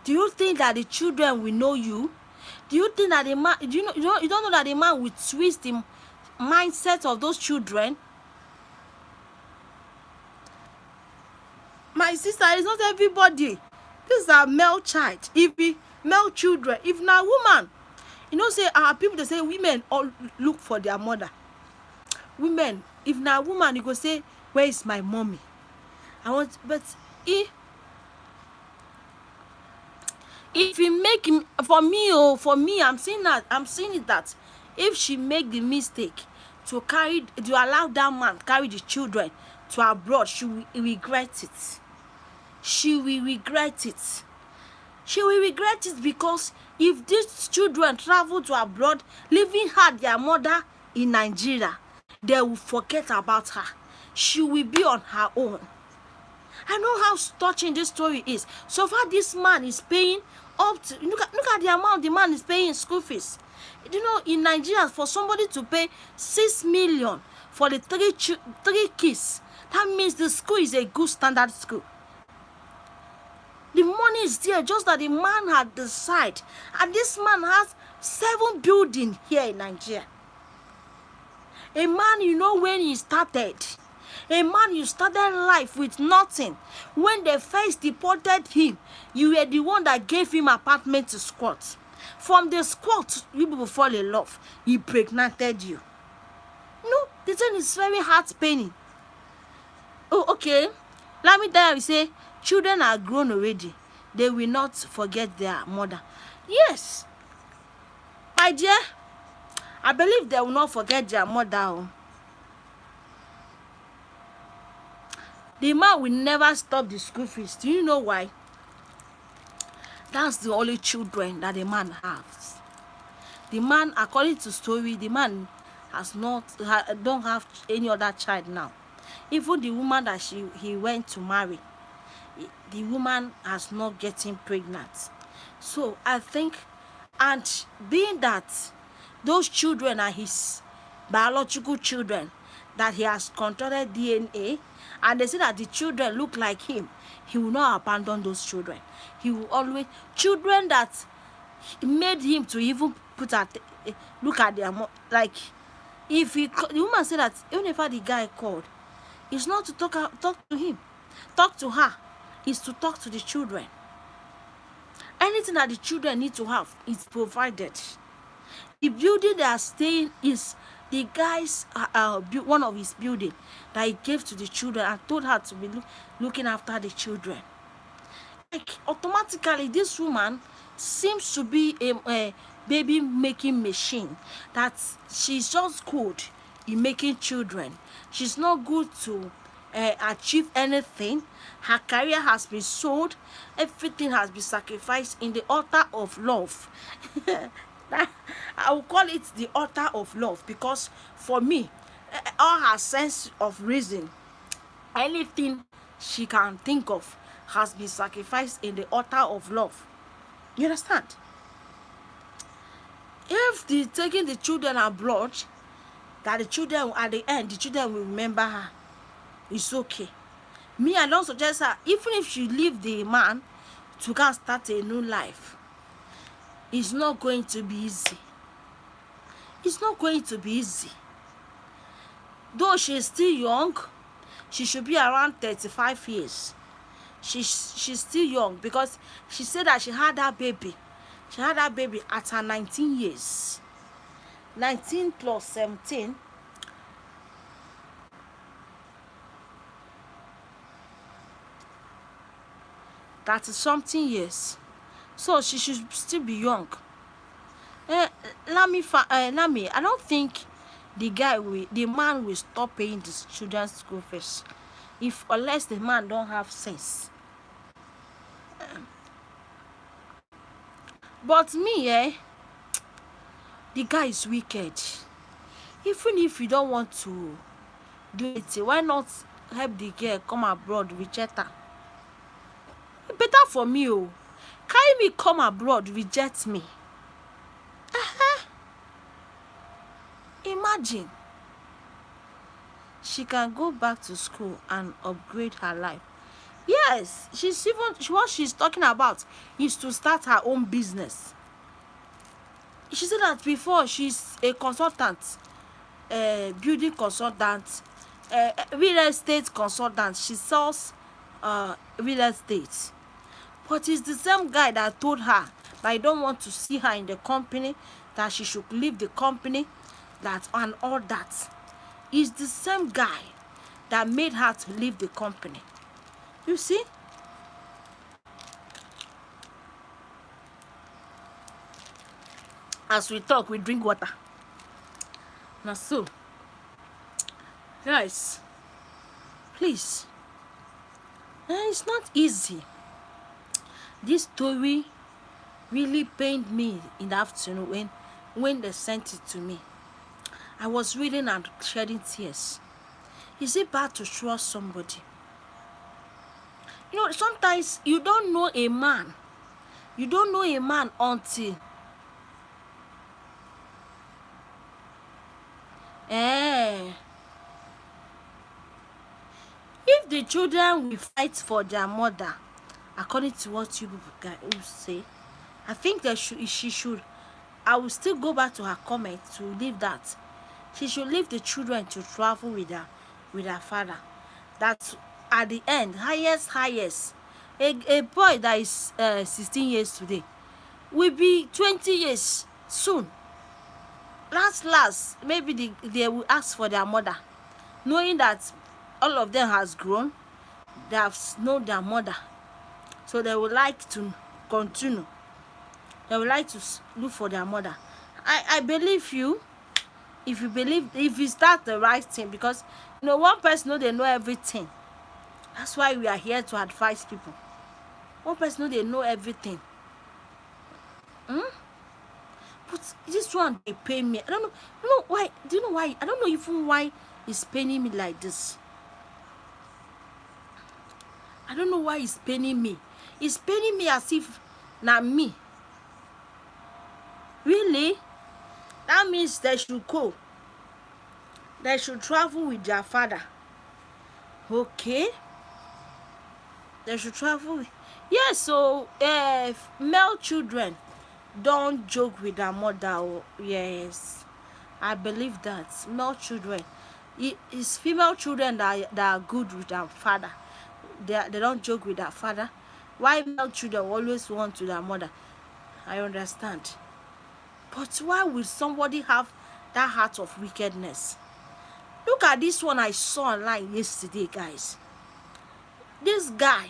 Do you think that the children will know you? Do you think that the man, you don't know that the man will twist the mindset of those children? My sister, it's not everybody. These are male child. If be male children, if na woman, say our people, they say women all look for their mother. Women, if na woman, you go say, where is my mommy? But If you make him, for me, oh, for me, I'm saying it that if she make the mistake to allow that man carry the children to abroad, she will regret it. She will regret it. She will regret it, because if these children travel to abroad, leaving her their mother in Nigeria, they will forget about her. She will be on her own. I know how touching this story is. So far, this man is paying up to, look at the amount the man is paying in school fees. You know, in Nigeria, for somebody to pay 6 million for the three kids, that means the school is a good standard school. The money is there, just that the man had decided. And this man has 7 buildings here in Nigeria. A man, you know, when he started, a man you started life with nothing. When they first deported him, you were the one that gave him apartment to squat. From the squat, you people fall in love. He impregnated you. No, the thing is very heart-paining. Oh, okay. Let me tell you, say, children are grown already. They will not forget their mother. Yes. My dear, I believe they will not forget their mother. Oh. The man will never stop the school fees. Do you know why? That's the only children that the man has. The man, according to story, the man don't have any other child now. Even the woman that he went to marry, the woman has not getting pregnant. So I think, and being that those children are his biological children, that he has controlled DNA, and they say that the children look like him, he will not abandon those children. He will always, children that made him to even look at their like, if the woman said that even if the guy called, it's not to talk to him, talk to her, is to talk to the children. Anything that the children need to have is provided. The building they are staying is the guy's one of his building that he gave to the children and told her to be looking after the children. Like, automatically, this woman seems to be a baby making machine, that she's just good in making children. She's not good to achieve anything. Her career has been sold. Everything has been sacrificed in the altar of love. I will call it the altar of love, because for me, all her sense of reason, anything she can think of, has been sacrificed in the altar of love. You understand? If the taking the children abroad, that the children, at the end, the children will remember her, it's okay. Me, I don't suggest her, even if she leave the man to go and start a new life, it's not going to be easy. It's not going to be easy. Though she's still young, she should be around 35 years. She's still young, because she said that she had that baby. She had that baby at her 19 years. 19 plus 17. That is something years. So she should still be young. Lami, I don't think the man will stop paying the children's school fees, unless the man don't have sense. But me, the guy is wicked. Even if you don't want to do it, why not help the girl come abroad, reject her? Better for me, oh. Carry me come abroad, reject me. Imagine. She can go back to school and upgrade her life. Yes, what she's talking about is to start her own business. She said that before, she's a consultant, building consultant, real estate consultant. She sells real estate. But it's the same guy that told her that I don't want to see her in the company, that she should leave the company, that and all that. It's the same guy that made her to leave the company. You see? As we talk, we drink water. Now so, guys, please, it's not easy. This story really pained me in the afternoon when they sent it to me. I was reading and shedding tears. Is it bad to trust somebody? You know, sometimes you don't know a man. You don't know a man until if the children will fight for their mother, according to what you people guys say, I think that she should. I will still go back to her comment to leave that. She should leave the children to travel with her father. That at the end, highest, a boy that is 16 years today will be 20 years soon. Last, maybe they will ask for their mother, knowing that all of them has grown, they have known their mother, so they would like to continue. They would like to look for their mother. I believe you. If you start the right thing, because you know one person know they know everything. That's why we are here to advise people. One person know they know everything. But this one they pay me. I don't know why. Do you know why? I don't know even why it's paying me like this. I don't know why it's paying me. It's paying me as if not me. Really? That means they should go. They should travel with their father. Okay? They should travel with... Yes, so male children don't joke with their mother. Oh, yes. I believe that. Male children. It's female children that are good with their father. They don't joke with their father. Why male children always want to their mother? I understand. But why would somebody have that heart of wickedness? Look at this one I saw online yesterday, guys. This guy,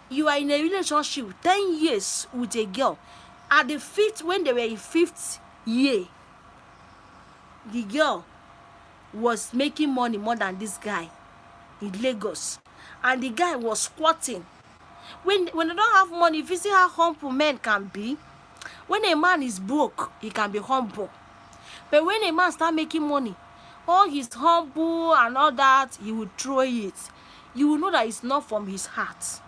you are in a relationship 10 years with a girl. At the fifth, when they were in 5th year, the girl was making money more than this guy in Lagos. And the guy was squatting. When they don't have money, if you see how humble men can be, when a man is broke, he can be humble. But when a man start making money, all his humble and all that, he will throw it. You will know that it's not from his heart.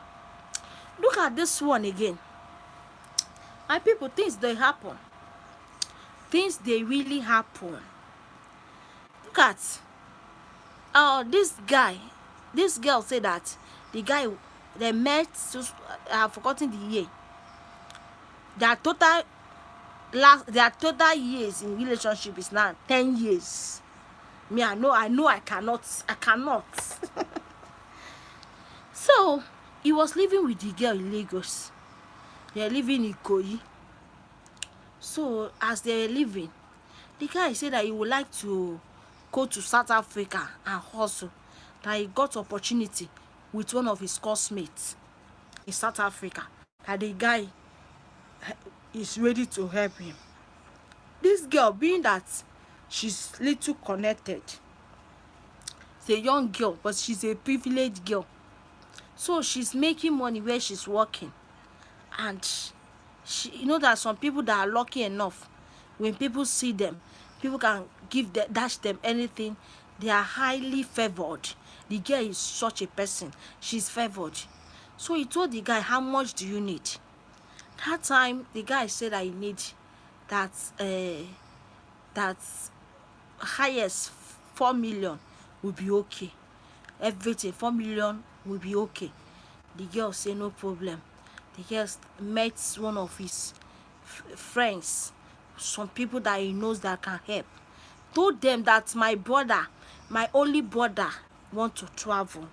Look at this one again. My people, things they happen. Things they really happen. Look at this guy. This girl said that the guy they met. I have forgotten the year. Their total years in relationship is now 10 years. Me, I know I cannot. So he was living with the girl in Lagos. They are living in Ikoyi. So as they were living, the guy said that he would like to go to South Africa and hustle. That he got opportunity with one of his classmates in South Africa. That the guy is ready to help him. This girl, being that she's little connected, she's a young girl, but she's a privileged girl. So she's making money where she's working. And she, you know that some people that are lucky enough, when people see them, people can dash them anything. They are highly favored. The girl is such a person. She's favored. So he told the guy, how much do you need? That time, the guy said I need that highest 4 million will be okay. Everything 4 million will be okay. The girl said no problem. The girl met one of his friends, some people that he knows that can help. Told them that my brother, my only brother, want to travel,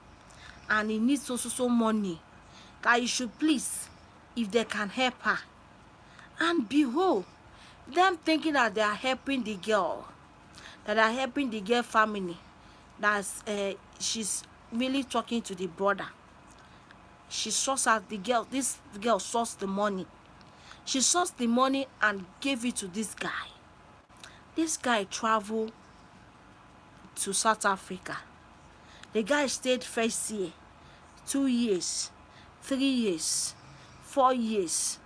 and he needs so money. That you should please, if they can help her. And behold, them thinking that they are helping the girl, that they are helping the girl family, that she's really talking to the brother. She sourced out the girl. This girl sourced the money. She sourced the money and gave it to this guy. This guy traveled to South Africa. The guy stayed first year, 2 years, 3 years, 4 years,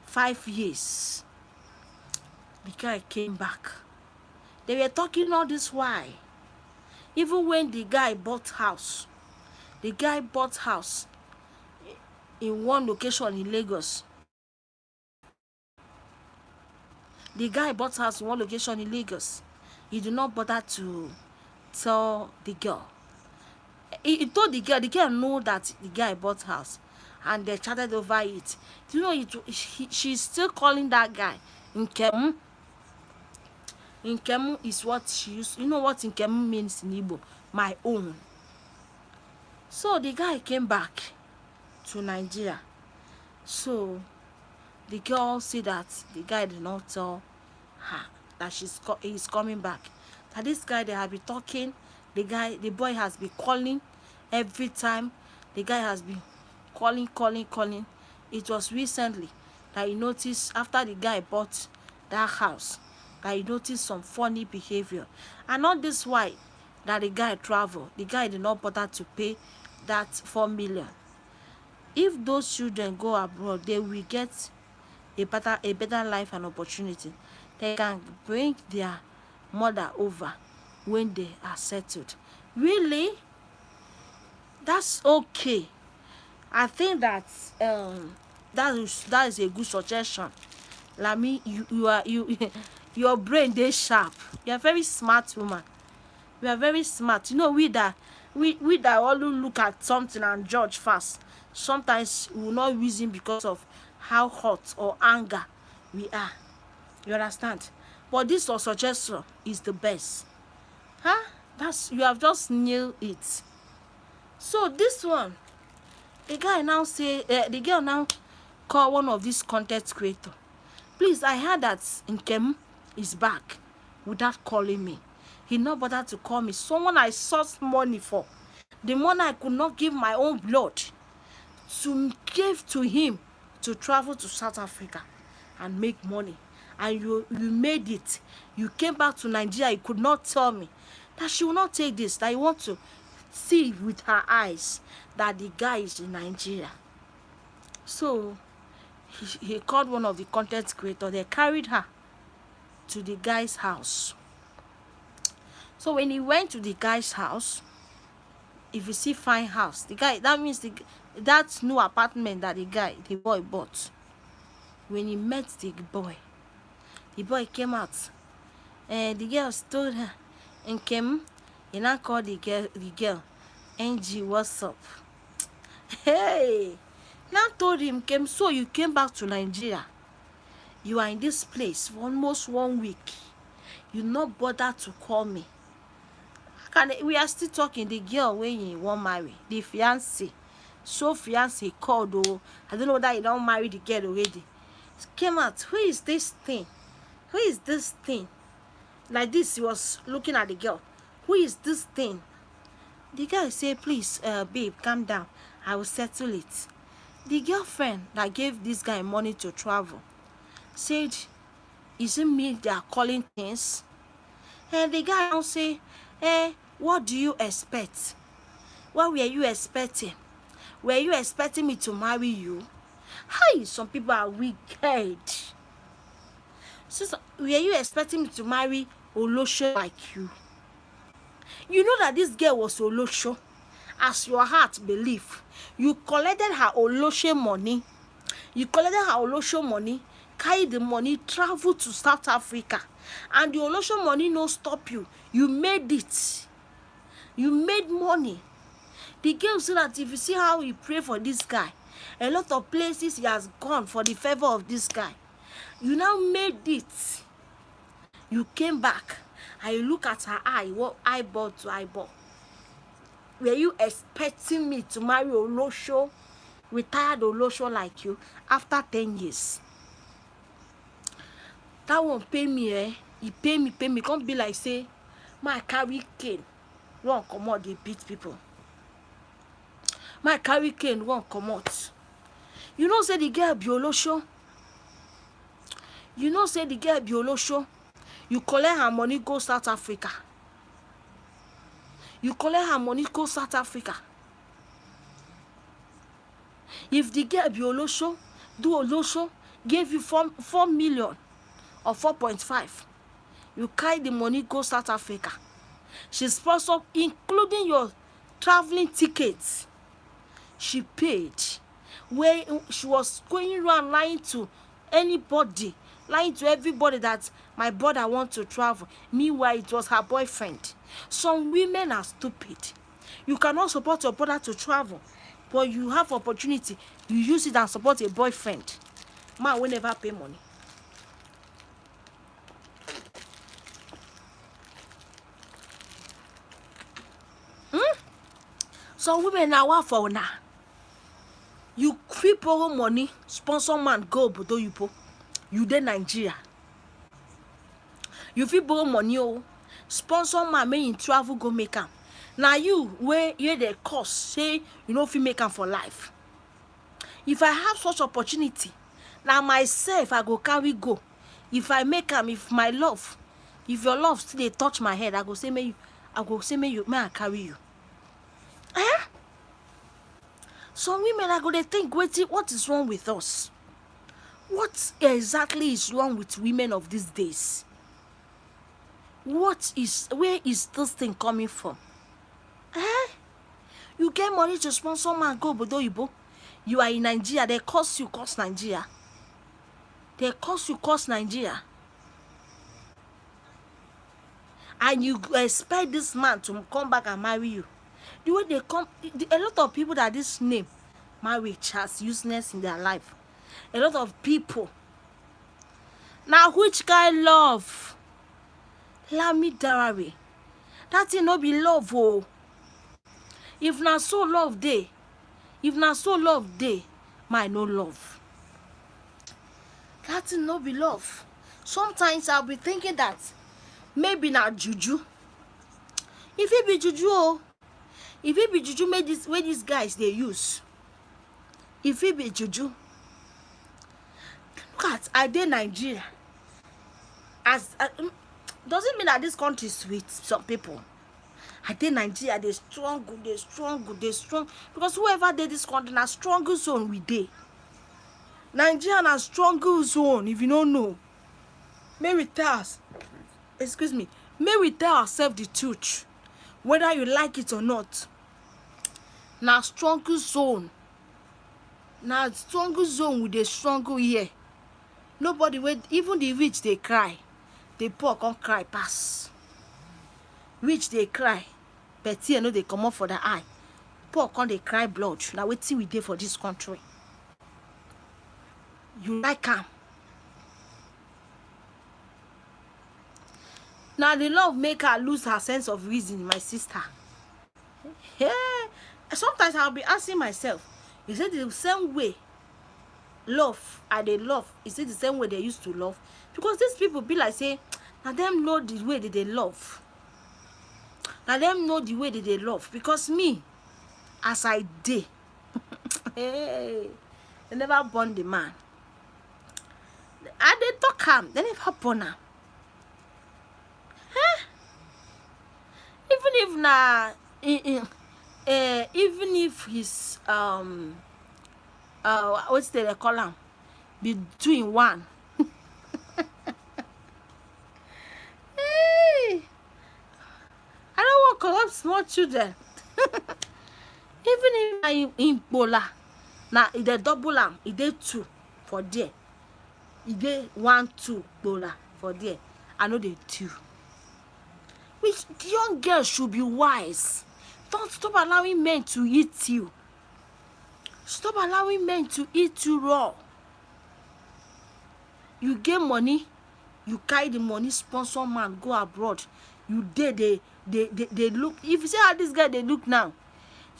5 years. The guy came back. They were talking all this while. Even when the guy bought house in one location in Lagos. The guy bought house in one location in Lagos. He did not bother to tell the girl. He told the girl knew that the guy bought house, and they chatted over it. Do you know she's still calling that guy Nkemu? Nkemu is what she used. You know what Nkemu means in Igbo? My own. So the guy came back to Nigeria. So the girl said that the guy did not tell her that he's coming back. That this guy, they have been talking. The boy has been calling every time. The guy has been calling. It was recently that he noticed, after the guy bought that house, that he noticed some funny behavior. And not this why that the guy traveled. The guy did not bother to pay that 4 million. If those children go abroad, they will get a better life and opportunity. They can bring their mother over when they are settled. Really? That's okay. I think that that is a good suggestion. Lami, your brain dey sharp. You are very smart woman. You are very smart. You know, we that always look at something and judge fast. Sometimes we will not reason because of how hot or anger we are. You understand? But this suggestion is the best. Huh? You have just nailed it. So this one, the guy now say, the girl now call one of these content creators. Please, I heard that Nkem is back, without calling me. He not bothered to call me. Someone I sourced money for, the money I could not give my own blood, to give to him to travel to South Africa and make money. And you made it. You came back to Nigeria. You could not tell me that she will not take this, that you want to see with her eyes that the guy is in Nigeria. So he called one of the content creators. They carried her to the guy's house. So when he went to the guy's house, if you see fine house, the guy, that means that new apartment that the boy bought. When he met the boy came out, and the girl told her, and came, he now called the girl, Angie, what's up? Hey, now told him, so you came back to Nigeria. You are in this place for almost 1 week. You not bother to call me. We are still talking. The girl when you won't marry, the fiance. So fiance called, though. I don't know that you don't marry the girl already. Came out. Who is this thing? Who is this thing? Like this, he was looking at the girl. Who is this thing? The guy said, please, babe, calm down. I will settle it. The girlfriend that gave this guy money to travel said, is it me they are calling things? And the guy now say, what do you expect? What were you expecting? Were you expecting me to marry you? Hi, some people are wicked. So, were you expecting me to marry Olosho like you? You know that this girl was Olosho, as your heart believe. You collected her Olosho money. Carry the money, travel to South Africa, and the Olosho money no stop you. You made it. You made money. The girl said that if you see how he pray for this guy, a lot of places he has gone for the favor of this guy. You now made it. You came back and you look at her eye, what eyeball to eyeball. Were you expecting me to marry Olosho, retired Olosho like you, after 10 years? That one pay me, he pay me. Can't be like say, my carry cane, won't come out, they beat people. My carry cane won't come out. You know, say the girl be Olosho. You know say the girl be olosho. You collect her money go South Africa. You collect her money go South Africa. If the girl be olosho, do olosho, gave you 4 million or 4.5, you carry the money go South Africa. She sponsored, including your traveling tickets. She paid. Where she was going around lying to anybody, lying to everybody that my brother wants to travel. Meanwhile, it was her boyfriend. Some women are stupid. You cannot support your brother to travel, but you have opportunity, you use it and support a boyfriend. Man will never pay money. Some women now want for now. You fit borrow money, sponsor man go obodo oyibo. You dey Nigeria. You fit borrow money sponsor man make him travel go make am. Now you where you the cost say you know fit make am for life. If I have such opportunity, now myself I go carry go. If I make am, if my love, if your love still dey touch my head, I go say may I carry you. Some women are going to think, wait, what is wrong with us? What exactly is wrong with women of these days? Where is this thing coming from? You get money to sponsor man go obodo oyibo. You are in Nigeria, they cost you cost Nigeria. They cost you cost Nigeria. And you expect this man to come back and marry you. The way they come, a lot of people that this name marriage has useless in their life. A lot of people. Now which kind love? Lami Darari. That thing no be love, oh. If not so love day, my no love. That thing no be love. Sometimes I'll be thinking that maybe not juju. If it be juju, oh. If it be juju, made this way these guys they use. If it be juju, look at I dey Nigeria. Doesn't mean that this country is sweet. Some people, I dey Nigeria, they strong, because whoever did this country na strong zone we dey. Nigeria na strong zone. If you don't know, may we tell ourselves the truth, whether you like it or not. Now strong zone. Now strong zone with the struggle here. Nobody wait, even the rich they cry. The poor can't cry pass. Rich they cry. But here no they come up for the eye. Poor can't they cry blood. Now wait till we dey for this country. You like am. Now the love make her lose her sense of reason, my sister. Yeah. Sometimes I'll be asking myself, is it the same way love and they love? Is it the same way they used to love? Because these people be like say, now them know the way that they love. Now them know the way that they love. Because me, as I did, hey, they never born the man. And they talk him, they never born him. Even if na even if his what's the call him be doing one. Hey, I don't want to call up small children. Even if I in Bola, now if they double am, if they 2 for there, if they 1, 2 Bola for there, I know they 2. Which young girls should be wise. Don't stop allowing men to eat you. Stop allowing men to eat you raw. You get money, you carry the money, sponsor man, go abroad. You they look. If you see how this guy they look now,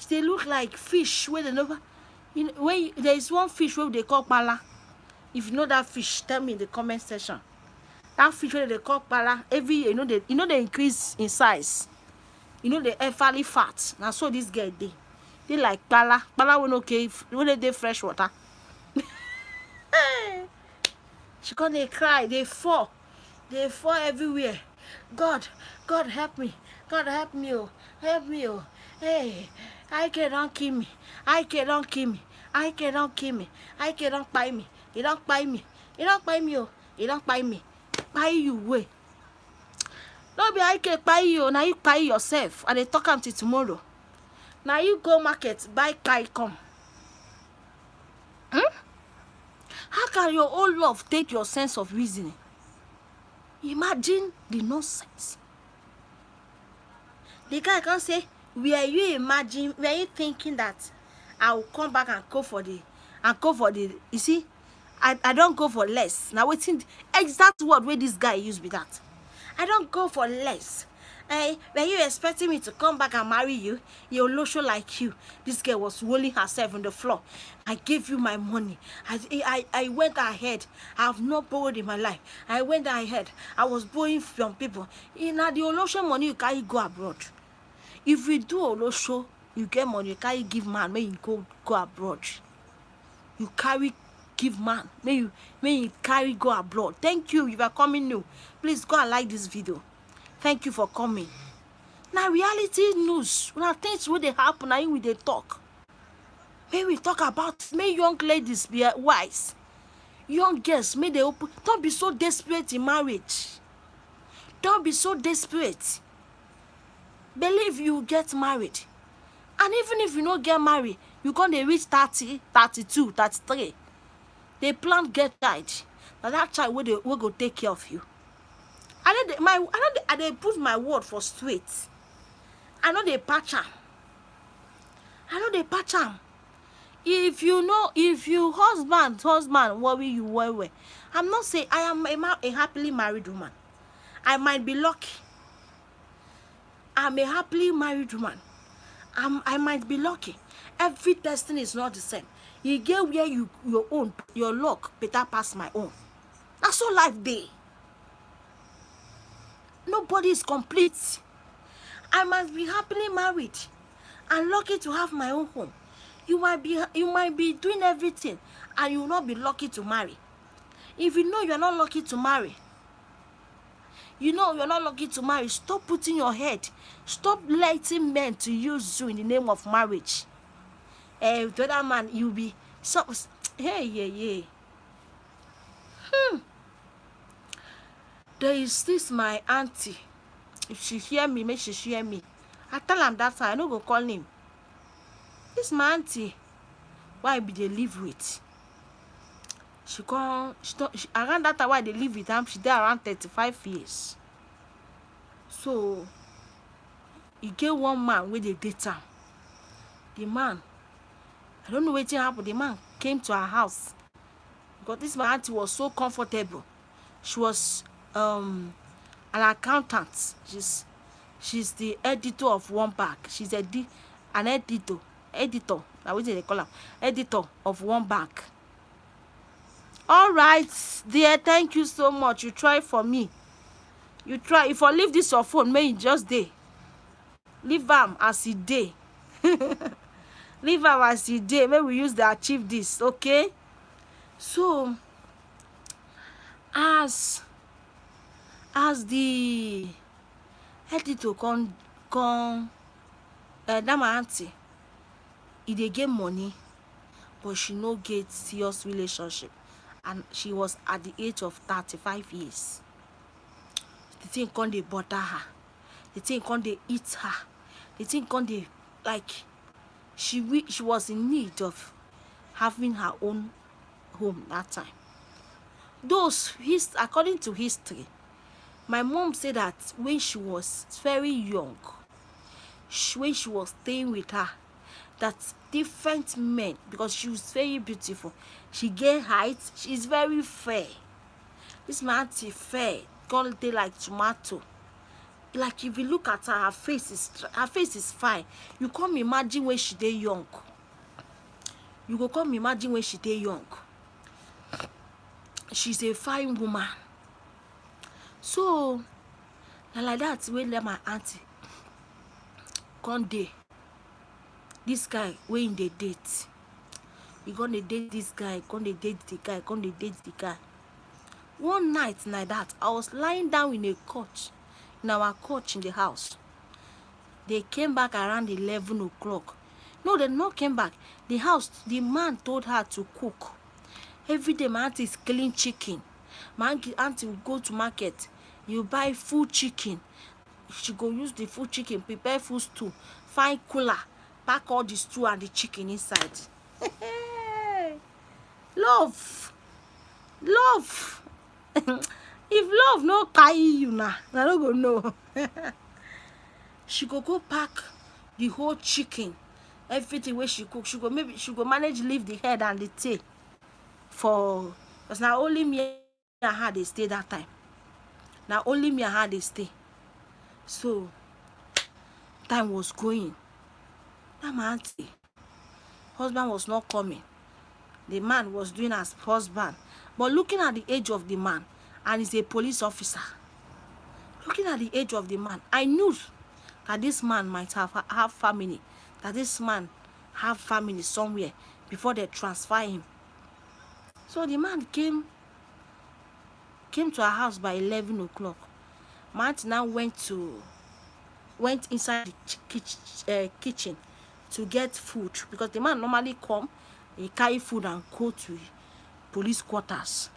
they look like fish where they never. You know, there is one fish where they call pala. If you know that fish, tell me in the comment section. That fish where they call pala, every year, you know they increase in size. You know they are fairly fat. Now so this guy they like pala. Pala when okay when they fresh water. She gonna cry, they fall everywhere. God, God help me, God help me, oh, help me, oh. Hey, I don't kill me, I don't kill me, I don't kill me, I don't buy me, he don't buy me, he don't buy me, oh, he don't buy me, buy you way. No be I can buy you, now you buy yourself, and they talk until tomorrow. Now you go market, buy kai come. How can your own love take your sense of reasoning? Imagine the nonsense. The guy can say, were you thinking that I will come back and go for the, you see, I don't go for less. Now waiting, exact word where this guy used be that. I don't go for less. Were you expecting me to come back and marry you? You're show like you. This girl was rolling herself on the floor. I gave you my money. I went ahead. I have not borrowed in my life. I went ahead. I was borrowing from people. In the Olosho money, you can't go abroad. If you do Olosho, you get money, you can't give man, may you go abroad. You carry give man, may you carry go abroad. Thank you. If you are coming new, please go and like this video. Thank you for coming. Now reality news, now things where they happen, now we they talk. May we talk about, may young ladies be wise. Young girls, may they open. Don't be so desperate in marriage. Don't be so desperate. Believe you get married. And even if you don't get married, you gonna reach 30, 32, 33. They plan get child. Now that child will go take care of you. I they put my word for straight. I know they patch am. If you know, if you husband worry you well. I'm not saying I am a happily married woman. I might be lucky. I'm a happily married woman. I might be lucky. Every destiny is not the same. You get where your luck better pass my own. That's all life be. Nobody is complete. I must be happily married and lucky to have my own home. You might be doing everything and you will not be lucky to marry. If you know you're not lucky to marry, stop putting your head. Stop letting men to use you in the name of marriage. The other man, you'll be so. Hey. There is this my auntie. If she hear me, make she hear me. I tell him that time, I no go call him. This my auntie, why be they live with? Around that time why they live with him, she there around 35 years. So he get one man where they date him. The man, I don't know what happened. The man came to her house because this my auntie was so comfortable. She was an accountant. She's the editor of one bank. She's an editor. Now what do they call her? Editor of one bank. All right, dear. Thank you so much. You try for me. You try. If I leave this your phone, may it just day. Leave them as it day. Leave them as it day. May we use to achieve this. Okay. So as the editor that my auntie, they get money, but she no get serious relationship, and she was at the age of 35 years. The thing can't they butter her, the thing can't they eat her, the thing can't they like. She was in need of having her own home that time. According to history, my mom said that when she was very young, when she was staying with her, that different men, because she was very beautiful, she gained height, she's very fair. This my auntie fair, gonna dey like tomato. Like if you look at her, her face is fine. You come imagine when she dey young. You go come imagine when she dey young. She's a fine woman. So like that, we let my auntie come dey. This guy when they date, you gonna date this guy, gonna date the guy, gonna date the guy. One night like that, I was lying down in a couch, in our couch in the house. They came back around 11 o'clock. No, they not came back. The man told her to cook. Every day my auntie is killing chicken. My auntie will go to market. You buy full chicken. She go use the full chicken, prepare full stew, find cooler, pack all the stew and the chicken inside. Love. Love. If love no carry you now, I don't go know. She go pack the whole chicken, everything where she cook. She go manage leave the head and the tail for, because now only me and her they stay that time. Now only me and her they stay. So time was going. That my auntie, husband was not coming. The man was doing as husband, but looking at the age of the man, and he's a police officer. Looking at the age of the man, I knew that this man might have family, that this man have family somewhere before they transfer him. So the man came to our house by 11 o'clock. My aunt now went inside the kitchen to get food, because the man normally come, he carry food and go to police quarters.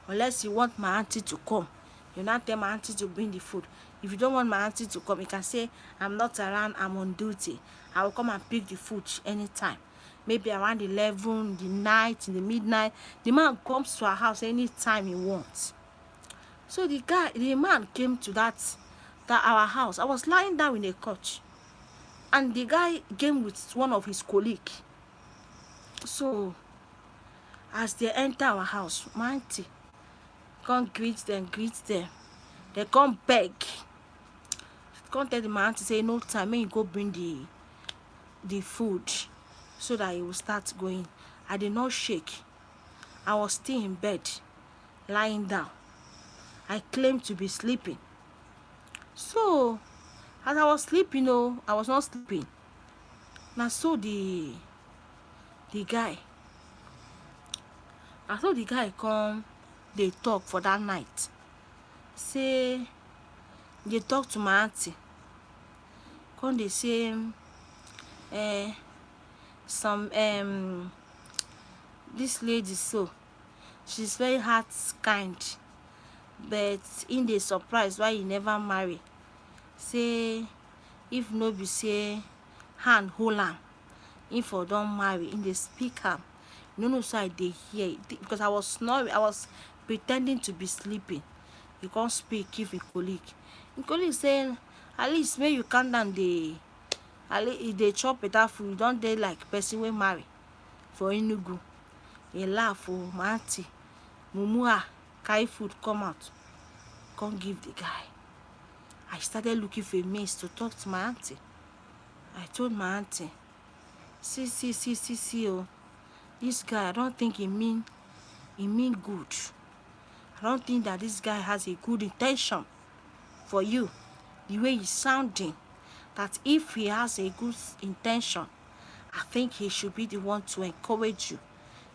Unless you want my auntie to come, you not tell my auntie to bring the food. If you don't want my auntie to come, you can say, I'm not around, I'm on duty. I will come and pick the food anytime. Maybe around 11, the night, in the midnight. The man comes to our house anytime he wants. So the man came to that our house. I was lying down in a couch, and the guy came with one of his colleagues. So as they enter our house, my auntie come greet them. They come beg. Come tell the man to say no time, may you go bring the food so that he will start going. I did not shake. I was still in bed, lying down. I claimed to be sleeping. So as I was sleeping, I was not sleeping. Now so the guy come, they talk for that night. Say they talk to my auntie. Come they say this lady, so she's very heart kind, but in the surprise why you never marry. Say if no be say hand hold am, if for don't marry, in the speak am. No, so I dey hear because I was snoring. I was pretending to be sleeping. You can't speak, give a colleague. The colleague saying, at least when you calm down, they chop better food. You don't dey like person wey marry for Enugu. He laugh, oh, my auntie, Mumua, carry food come out, come give the guy. I started looking for a means to talk to my auntie. I told my auntie, see, oh, this guy, I don't think he mean good. I don't think that this guy has a good intention for you. The way he's sounding, that if he has a good intention, I think he should be the one to encourage you.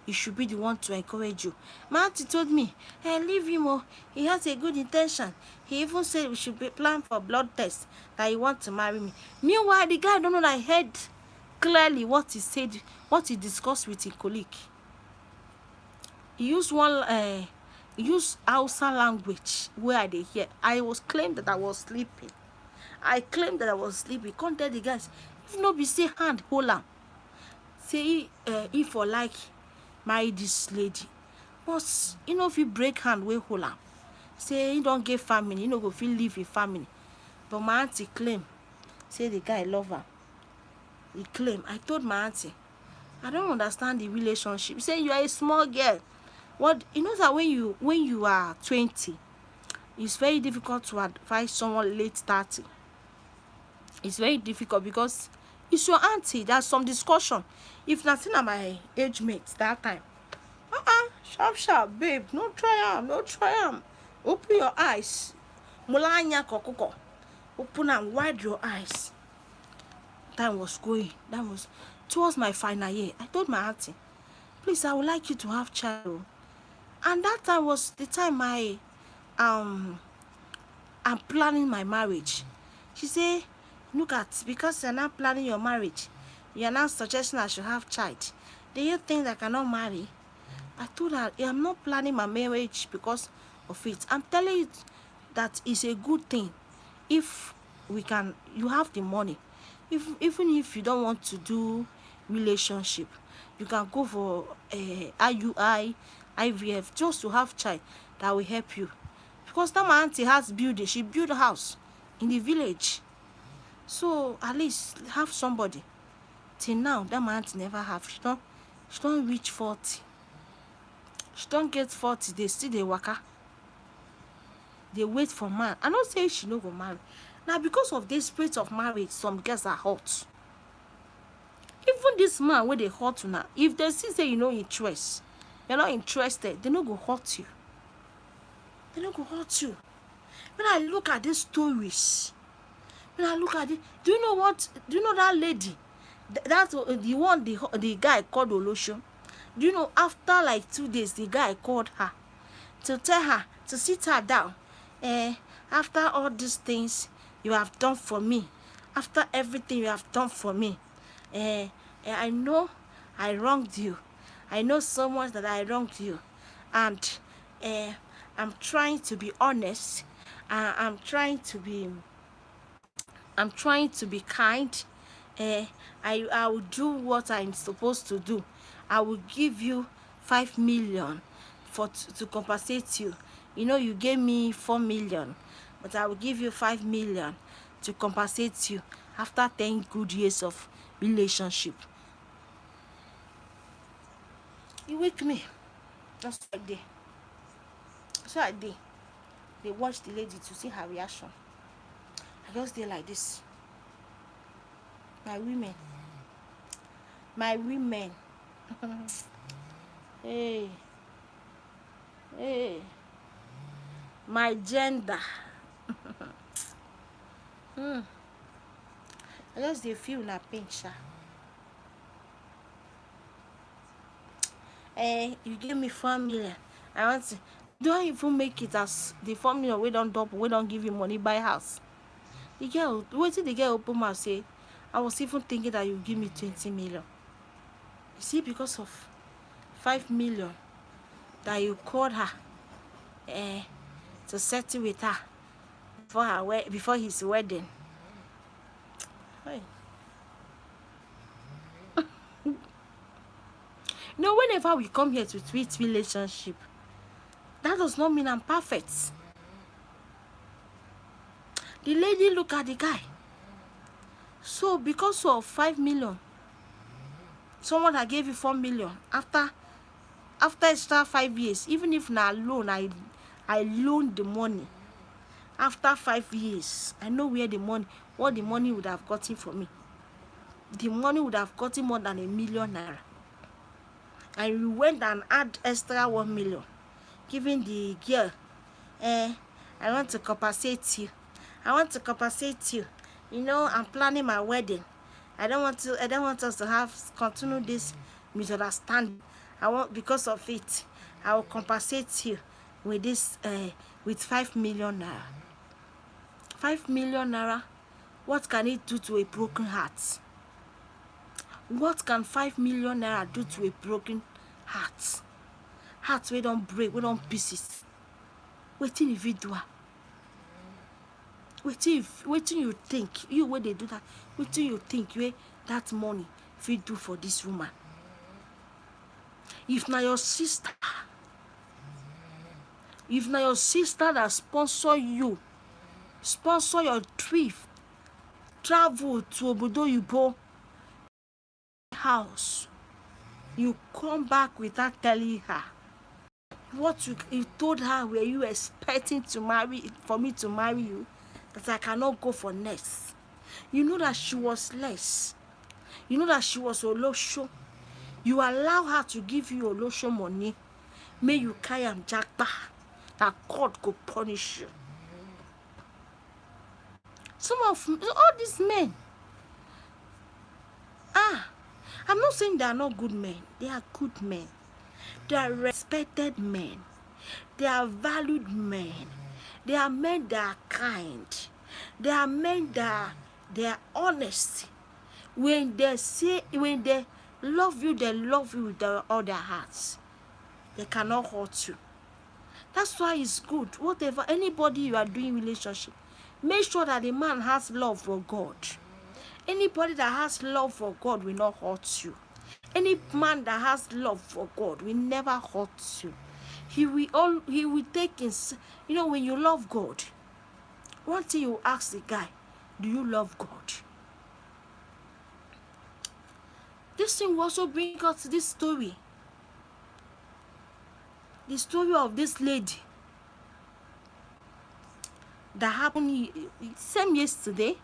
He should be the one to encourage you. My auntie told me, hey, leave him, oh, he has a good intention. He even said we should be plan for blood test, that he wants to marry me. Meanwhile, the guy don't know that I heard clearly what he said, what he discussed with his colleague. He used Hausa language where I did hear. I was claimed that I was sleeping. Can't tell the guys, if no be say hand hold am, say if for like marry this lady, but if you break hand wey hold am, say he don't get family, you know go feel leave a family. But my auntie claim say the guy love her. He claim. I told my auntie, I don't understand the relationship. Say you are a small girl. What that when you are 20, it's very difficult to advise someone late 30. It's very difficult because it's your auntie. There's some discussion. If nothing at my age mates that time, sharp, babe. No try am. Open your eyes. Mulanya kokoko. Open and wide your eyes. Time was going. That was towards my final year. I told my auntie, please, I would like you to have child. And that time was the time I'm planning my marriage. She say, look at, because you're not planning your marriage, you're not suggesting I should have child. Do you think that I cannot marry? I told her, I'm not planning my marriage because of it. I'm telling you that it's a good thing if you have the money. Even if you don't want to do relationship, you can go for IUI, IVF, just to have child that will help you. Because that my auntie has building, she built a house in the village. So at least have somebody. Till now, that my auntie never have. She don't reach 40. She don't get 40, they still dey waka. They wait for man. I don't say she no go marry. Now because of this spirit of marriage, some girls are hot. Even this man where they hurt you now, if they see say you no interest, you're not interested, they no go hurt you. They no go hurt you. When I look at these stories, when I look at it, do you know what? Do you know that lady? That's the one the guy called Olosho. Do you know after like 2 days the guy called her to tell her to sit her down. After all these things you have done for me, after everything you have done for me, I know I wronged you. I know so much that I wronged you, and I'm trying to be honest. I'm trying to be kind. I will do what I'm supposed to do. I will give you 5 million to compensate you. You know, you gave me 4 million, but I will give you 5 million to compensate you after 10 good years of relationship. You wake me. Just like day. So I did. They watch the lady to see her reaction. I just did like this. My women. Hey. My gender. I just dey feel na pain sha. You give me 4 million. I want to don't even make it as the 4 million we don't double, we don't give you money buy house. The girl, wetin the girl open mouth say, I was even thinking that you give me 20 million. You see, because of 5 million that you called her to settle with her before his wedding. Hey. You know, whenever we come here to treat relationship, that does not mean I'm perfect. The lady look at the guy. So because of 5 million, someone that gave you 4 million after extra 5 years, even if na loan, I loaned the money. After 5 years, I know where what the money would have gotten for me. The money would have gotten more than 1 million naira. And we went and add extra 1 million, giving the girl, I want to compensate you. I want to compensate you. You know, I'm planning my wedding. I don't want us to continue this misunderstanding. Because of it, I will compensate you with this, with 5 million naira. 5 million naira. What can it do to a broken heart? What can 5 million naira do to a broken heart? Heart we don't break, we don't pieces. Wetin if it do? Wetin you think? You when they do that, wetin you think where that money fit do for this woman? If na your sister that sponsor your trip, travel to obodo oyibo house, you come back without telling her what you told her. Were you expecting for me to marry you, that I cannot go for next? You know that she was less. You know that she was olosho. You allow her to give you olosho money, may you carry am japa, that God go punish you. All these men, I'm not saying they are not good men. They are good men. They are respected men. They are valued men. They are men that are kind. They are men that they are honest. When they love you with all their hearts. They cannot hurt you. That's why it's good. Whatever anybody you are doing relationship, make sure that the man has love for God. Anybody that has love for God will not hurt you. Any man that has love for God will never hurt you. He will take in, when you love God, one thing you ask the guy, do you love God? This thing will also bring us this story. The story of this lady that happened same yesterday.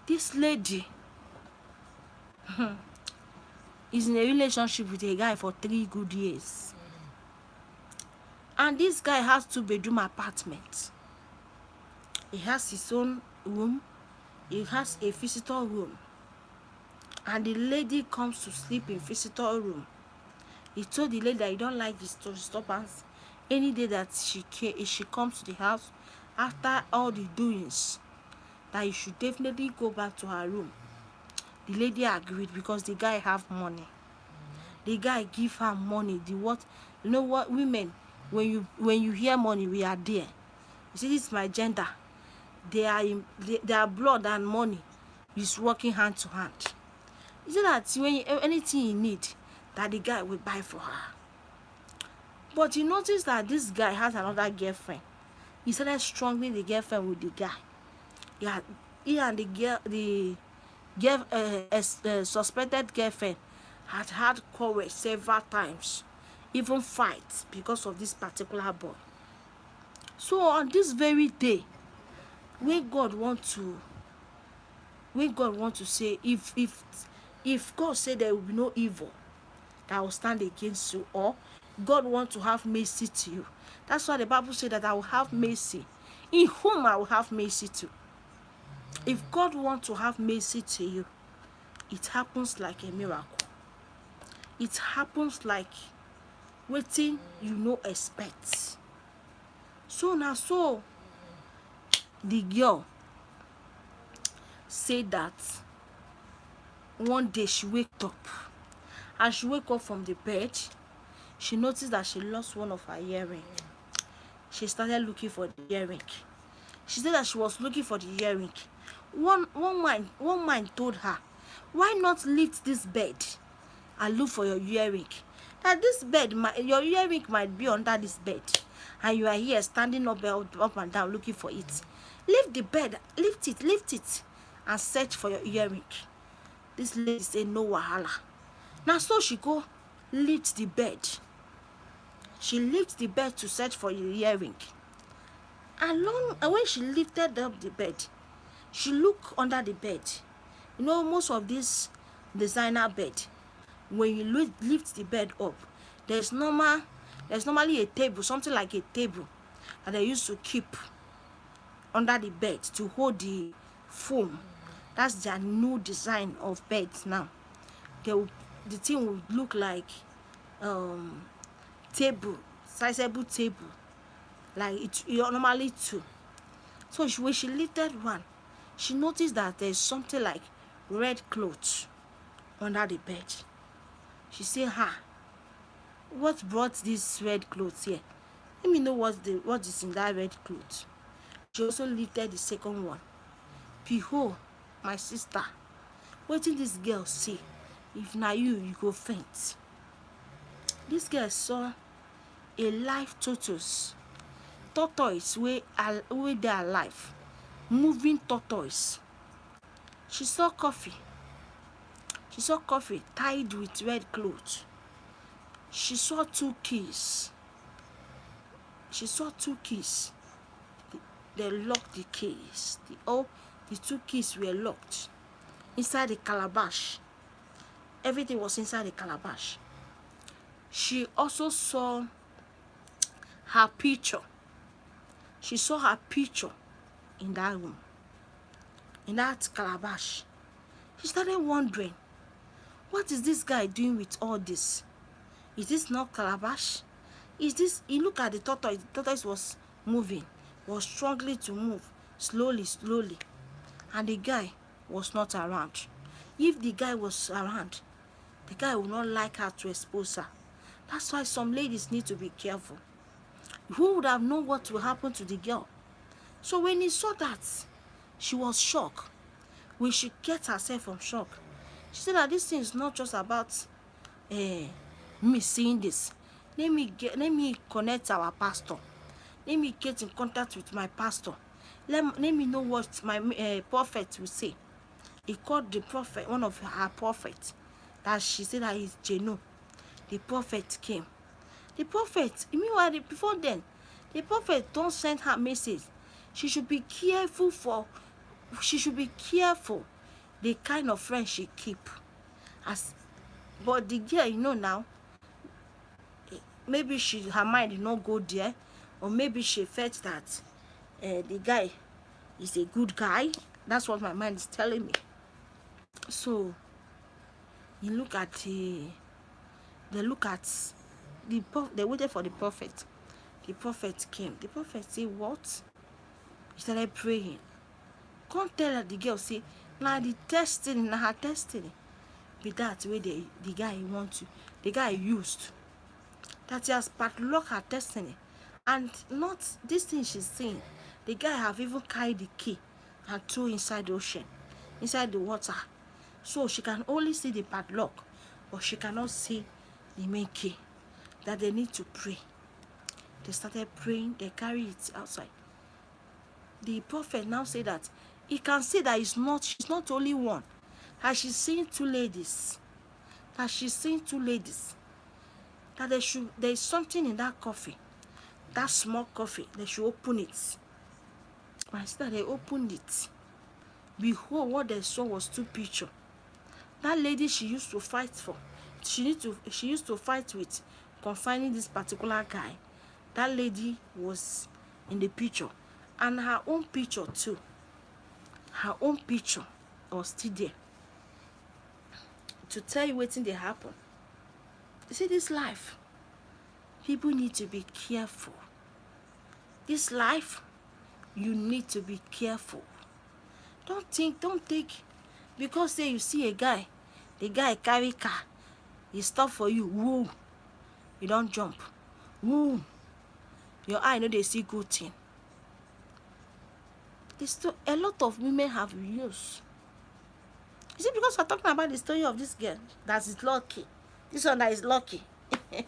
This lady is in a relationship with a guy for 3 good years. And this guy has 2-bedroom apartment. He has his own room. He has a visitor room. And the lady comes to sleep in visitor room. He told the lady that he don't like this disturbance. Any day that she comes to the house after all the doings, that he should definitely go back to her room. The lady agreed because the guy have money. The guy give her money. You know what, women, when you hear money, we are there. You see, this is my gender. Their blood and money is working hand to hand. You see that when anything you need, that the guy will buy for her. But you notice that this guy has another girlfriend. He started strongly the girlfriend with the guy. He and the suspected girlfriend had quarrels several times, even fights because of this particular boy. So on this very day, when God want to say, if God said there will be no evil that will stand against you, or God want to have mercy to you, that's why the Bible said that I will have mercy in whom I will have mercy to. If God wants to have mercy to you, it happens like a miracle. It happens like waiting you expect. So now, the girl said that one day she waked up. As she woke up from the bed, she noticed that she lost one of her earrings. She started looking for the earring. She said that she was looking for the earring. One mind told her, why not lift this bed and look for your earring? That this bed, your earring might be under this bed, and you are here standing up and down looking for it. Lift the bed, lift it, and search for your earring. This lady said, no wahala. Now so she go lift the bed. She lifts the bed to search for your earring. And when she lifted up the bed, she looked under the bed. Most of this designer bed, when you lift the bed up, there's normally a table, something like a table that they used to keep under the bed to hold the foam. That's their new design of beds now. The thing will look like table, sizable table, like it normally two. So when she lifted one, she noticed that there's something like red clothes under the bed. She said, what brought this red clothes here? Let me know what is in that red clothes. She also lifted the second one. Behold, my sister, what did this girl see? If not you go faint. This girl saw a live tortoise wey dey alive, moving tortoise. She saw coffee tied with red clothes. She saw 2 keys. They locked the keys. The 2 keys were locked inside the calabash. Everything was inside the calabash. She also saw her picture. She saw her picture in that room, in that calabash. She started wondering, what is this guy doing with all this? Is this not calabash? Is this, you look at the tortoise was moving, was struggling to move slowly, and the guy was not around. If the guy was around, the guy would not like her to expose her. That's why some ladies need to be careful. Who would have known what will happen to the girl? So when he saw that, she was shocked. When she get herself from shock, she said that this thing is not just about me seeing this. Let me connect our pastor. Let me get in contact with my pastor. Let me know what my prophet will say. He called the prophet, one of her prophets, that she said that is Jeno. The prophet came. The prophet, meanwhile, before then, the prophet don't send her message. She should be careful the kind of friend she keep. But the girl, now, maybe her mind did not go there, or maybe she felt that the guy is a good guy. That's what my mind is telling me. So you look at they waited for the prophet. The prophet came. The prophet said, what? He started praying. Can't tell her, the girl say, now the testing, now her testing be that way the guy used. That he has padlocked her destiny. And not this thing she's saying. The guy have even carried the key and threw inside the ocean, inside the water. So she can only see the padlock, but she cannot see the main key. That they need to pray. They started praying, they carry it outside. The prophet now said that he can see that she's not only one. That she's seeing two ladies. That there is something in that coffee. That small coffee, they should open it. And instead they opened it. Behold, what they saw was two pictures. That lady she used to fight for. She used to fight with confining this particular guy. That lady was in the picture. And her own picture too. Her own picture was still there. To tell you waiting they happen. You see, this life, people need to be careful. This life, you need to be careful. Don't take, because say you see a guy, the guy carry car, he stop for you, woo, you don't jump, woo, your eye know they see good thing. A lot of women have used. You see, because we're talking about the story of this girl that is lucky, this one that is lucky. A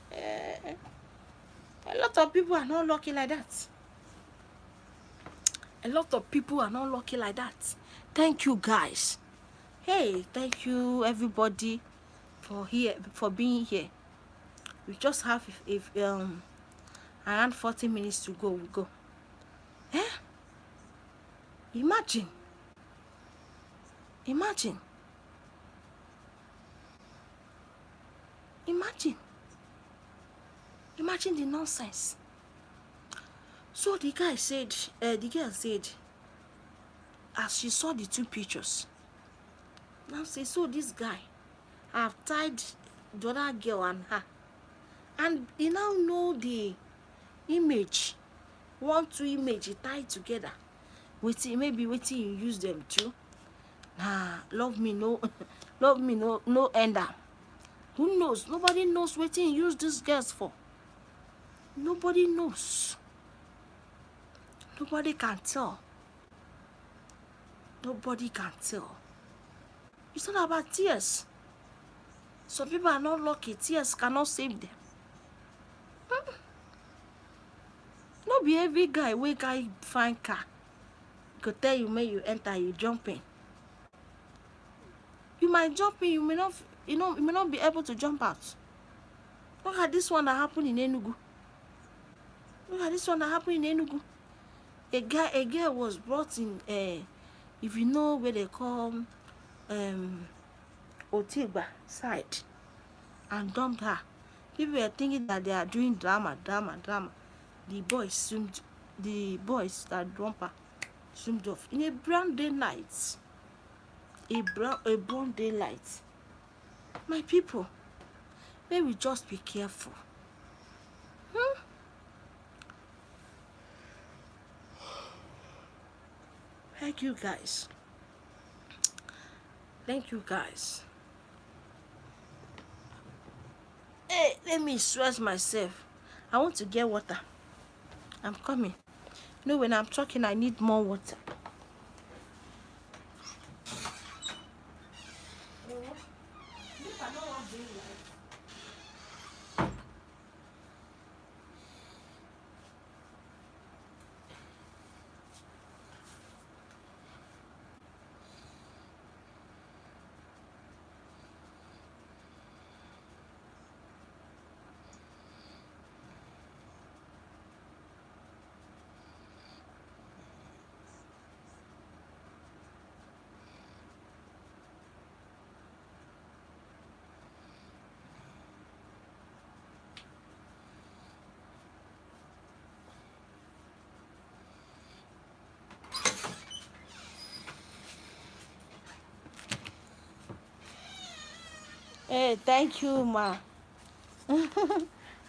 lot of people are not lucky like that. A lot of people are not lucky like that. Thank you, guys. Hey, thank you everybody for being here. We just have around 40 minutes to go. We go. Imagine the nonsense. So the girl said, as she saw the two pictures, now say, so this guy have tied the other girl and her, and he now know the image, two image he tied together. Maybe waiting you use them too. Love me no ender. Who knows? Nobody knows what you use these girls for. Nobody knows. Nobody can tell. Nobody can tell. It's not about tears. Some people are not lucky. Tears cannot save them. No be every guy wey guy find car go tell you, may you enter, you jump in. You might jump in, you may not be able to jump out. Look at this one that happened in Enugu. A girl was brought in, if you know where they call Otigba side, and dumped her. People were thinking that they are doing drama. The boys that dumped her zoomed off in a brown daylight. A brown daylight. My people, may we just be careful. Thank you guys. Thank you guys. Hey, let me stretch myself. I want to get water. I'm coming. You know, when I'm talking, I need more water. Hey, thank you, ma.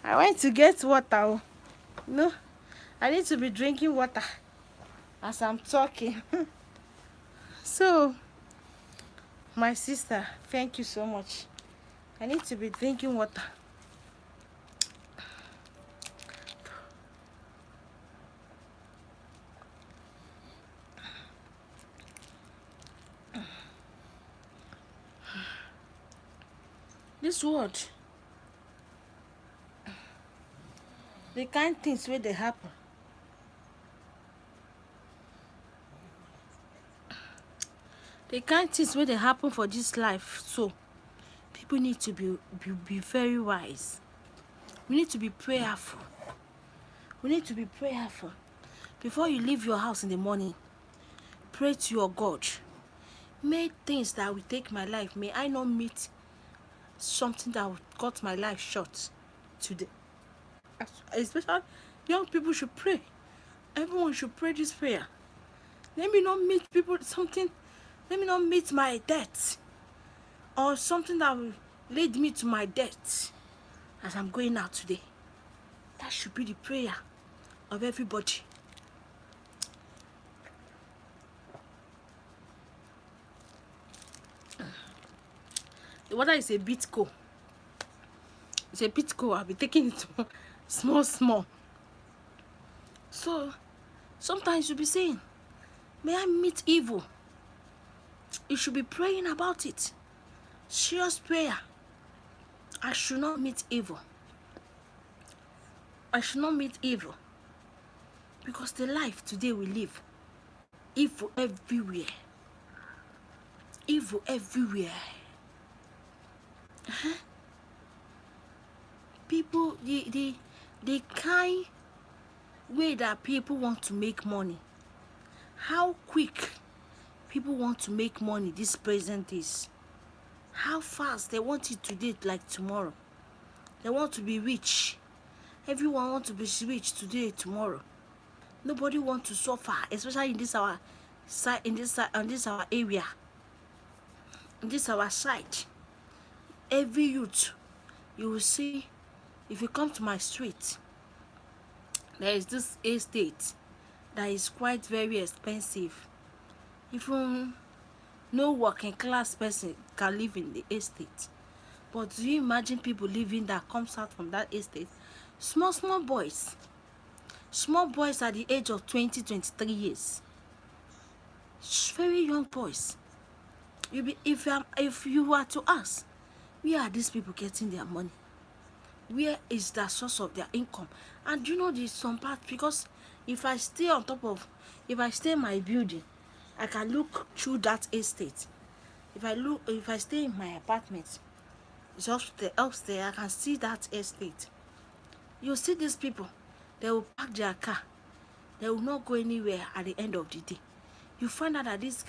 I went to get water. Oh. No, I need to be drinking water as I'm talking. So, my sister, thank you so much. I need to be drinking water. This word, the kind things where they happen. The kind things where they happen for this life. So, people need to be very wise. We need to be prayerful. We need to be prayerful. Before you leave your house in the morning, pray to your God. May things that will take my life, may I not meet something that will cut my life short today. Especially young people should pray. Everyone should pray this prayer. Let me not meet people something. Let me not meet my death or something that will lead me to my death as I'm going out today. That should be the prayer of everybody. The water is a bit cold. It's a bit cold. I'll be taking it small. So sometimes you'll be saying, may I meet evil? You should be praying about it. Serious prayer. I should not meet evil. I should not meet evil. Because the life today we live, evil everywhere. Evil everywhere. People, the kind way that people want to make money, how quick people want to make money this present days, how fast they want it today like tomorrow. They want to be rich. Everyone wants to be rich today, tomorrow. Nobody wants to suffer, especially in this our side, in this our area, in this our side. Every youth, you will see, if you come to my street, there is this estate that is quite very expensive. Even no working class person can live in the estate. But do you imagine people living that comes out from that estate? Small boys. Small boys at the age of 20, 23 years. Very young boys. If you were to ask, where are these people getting their money? Where is the source of their income? And you know, there's some part, because if I stay in my building, I can look through that estate. If I stay in my apartment, it's upstairs, I can see that estate. You see these people, they will park their car. They will not go anywhere at the end of the day. You find out that these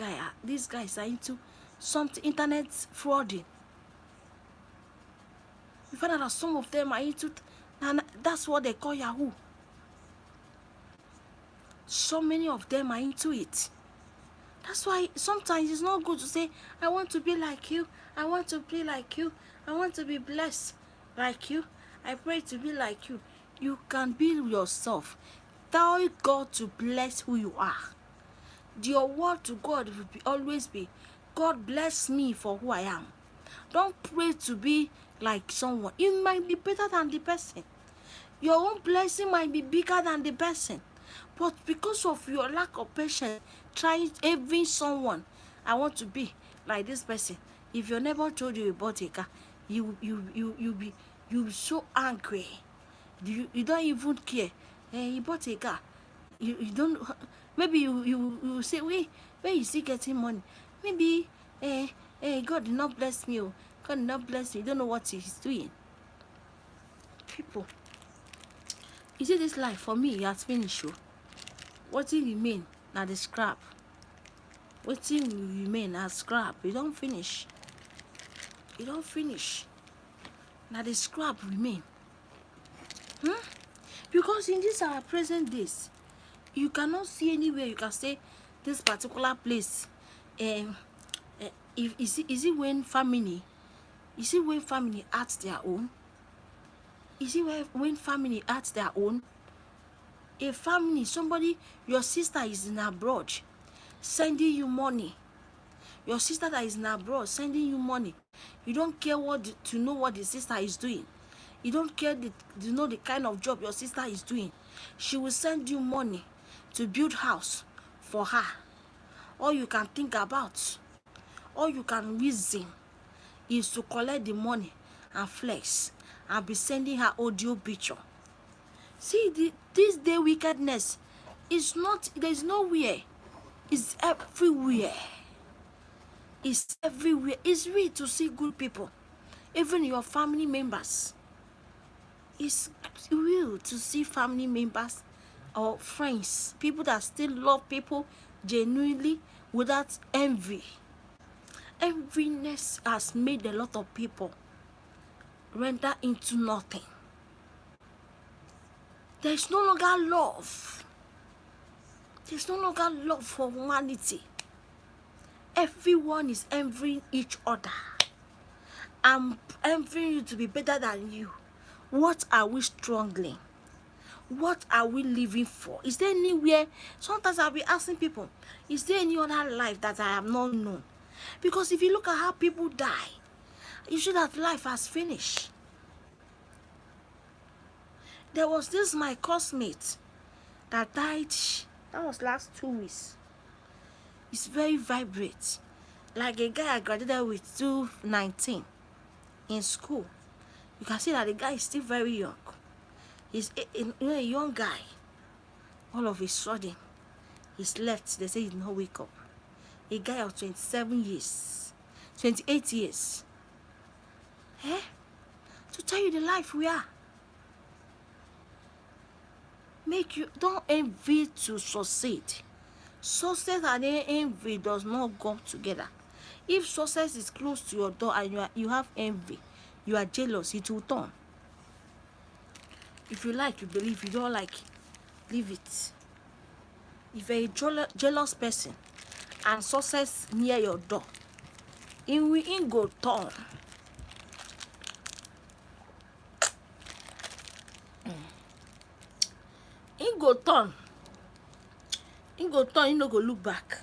guys are into something, internet frauding. You find out that some of them are into, and that's what they call Yahoo. So many of them are into it. That's why sometimes it's not good to say, I want to be like you, I want to be like you, I want to be blessed like you, I pray to be like you. You can be yourself. Tell God to bless who you are. Your word to God will always be, God bless me for who I am. Don't pray to be like someone. You might be better than the person. Your own blessing might be bigger than the person. But because of your lack of patience, try envying someone. I want to be like this person. If your neighbor told you about a car, you be so angry. You don't even care. He bought a car. You don't. Maybe you say, wait, where is he getting money? Maybe God did not bless me. Oh. God did not bless me. You don't know what he's doing. People, you see this life for me, it has finished. Oh. What will remain? Now the scrap. What will remain as scrap? You don't finish. You don't finish. Now the scrap remain. Because in this our present days, you cannot see anywhere you can say this particular place. If is it when family? Is it when family at their own? Is it when family at their own? A family, somebody, your sister is in abroad, sending you money. Your sister that is in abroad sending you money. You don't care to know what the sister is doing. You don't care to know the kind of job your sister is doing. She will send you money to build house for her. All you can think about, all you can reason is to collect the money and flex and be sending her audio picture. See, this day wickedness is not, there's nowhere. It's everywhere. It's everywhere. It's real to see good people. Even your family members. It's real to see family members or friends. People that still love people genuinely without envy. Enviness has made a lot of people render into nothing. There's no longer love. There's no longer love for humanity. Everyone is envying each other. I'm envying you to be better than you. What are we struggling? What are we living for? Is there anywhere? Sometimes I'll be asking people, is there any other life that I have not known? Because if you look at how people die, you see that life has finished. There was this my classmate that died. That was last 2 weeks. It's very vibrant. Like a guy I graduated with 2019 in school. You can see that the guy is still very young. He's a young guy. All of a sudden, he's left. They say he did not wake up. A guy of 27 years, 28 years. To tell you the life we are. Don't envy to succeed. Success and envy does not go together. If success is close to your door and you have envy, you are jealous, it will turn. If you like, you believe. You don't like, leave it. If you're a jealous person and success near your door, it will go turn. It go turn. It go turn. You no go look back.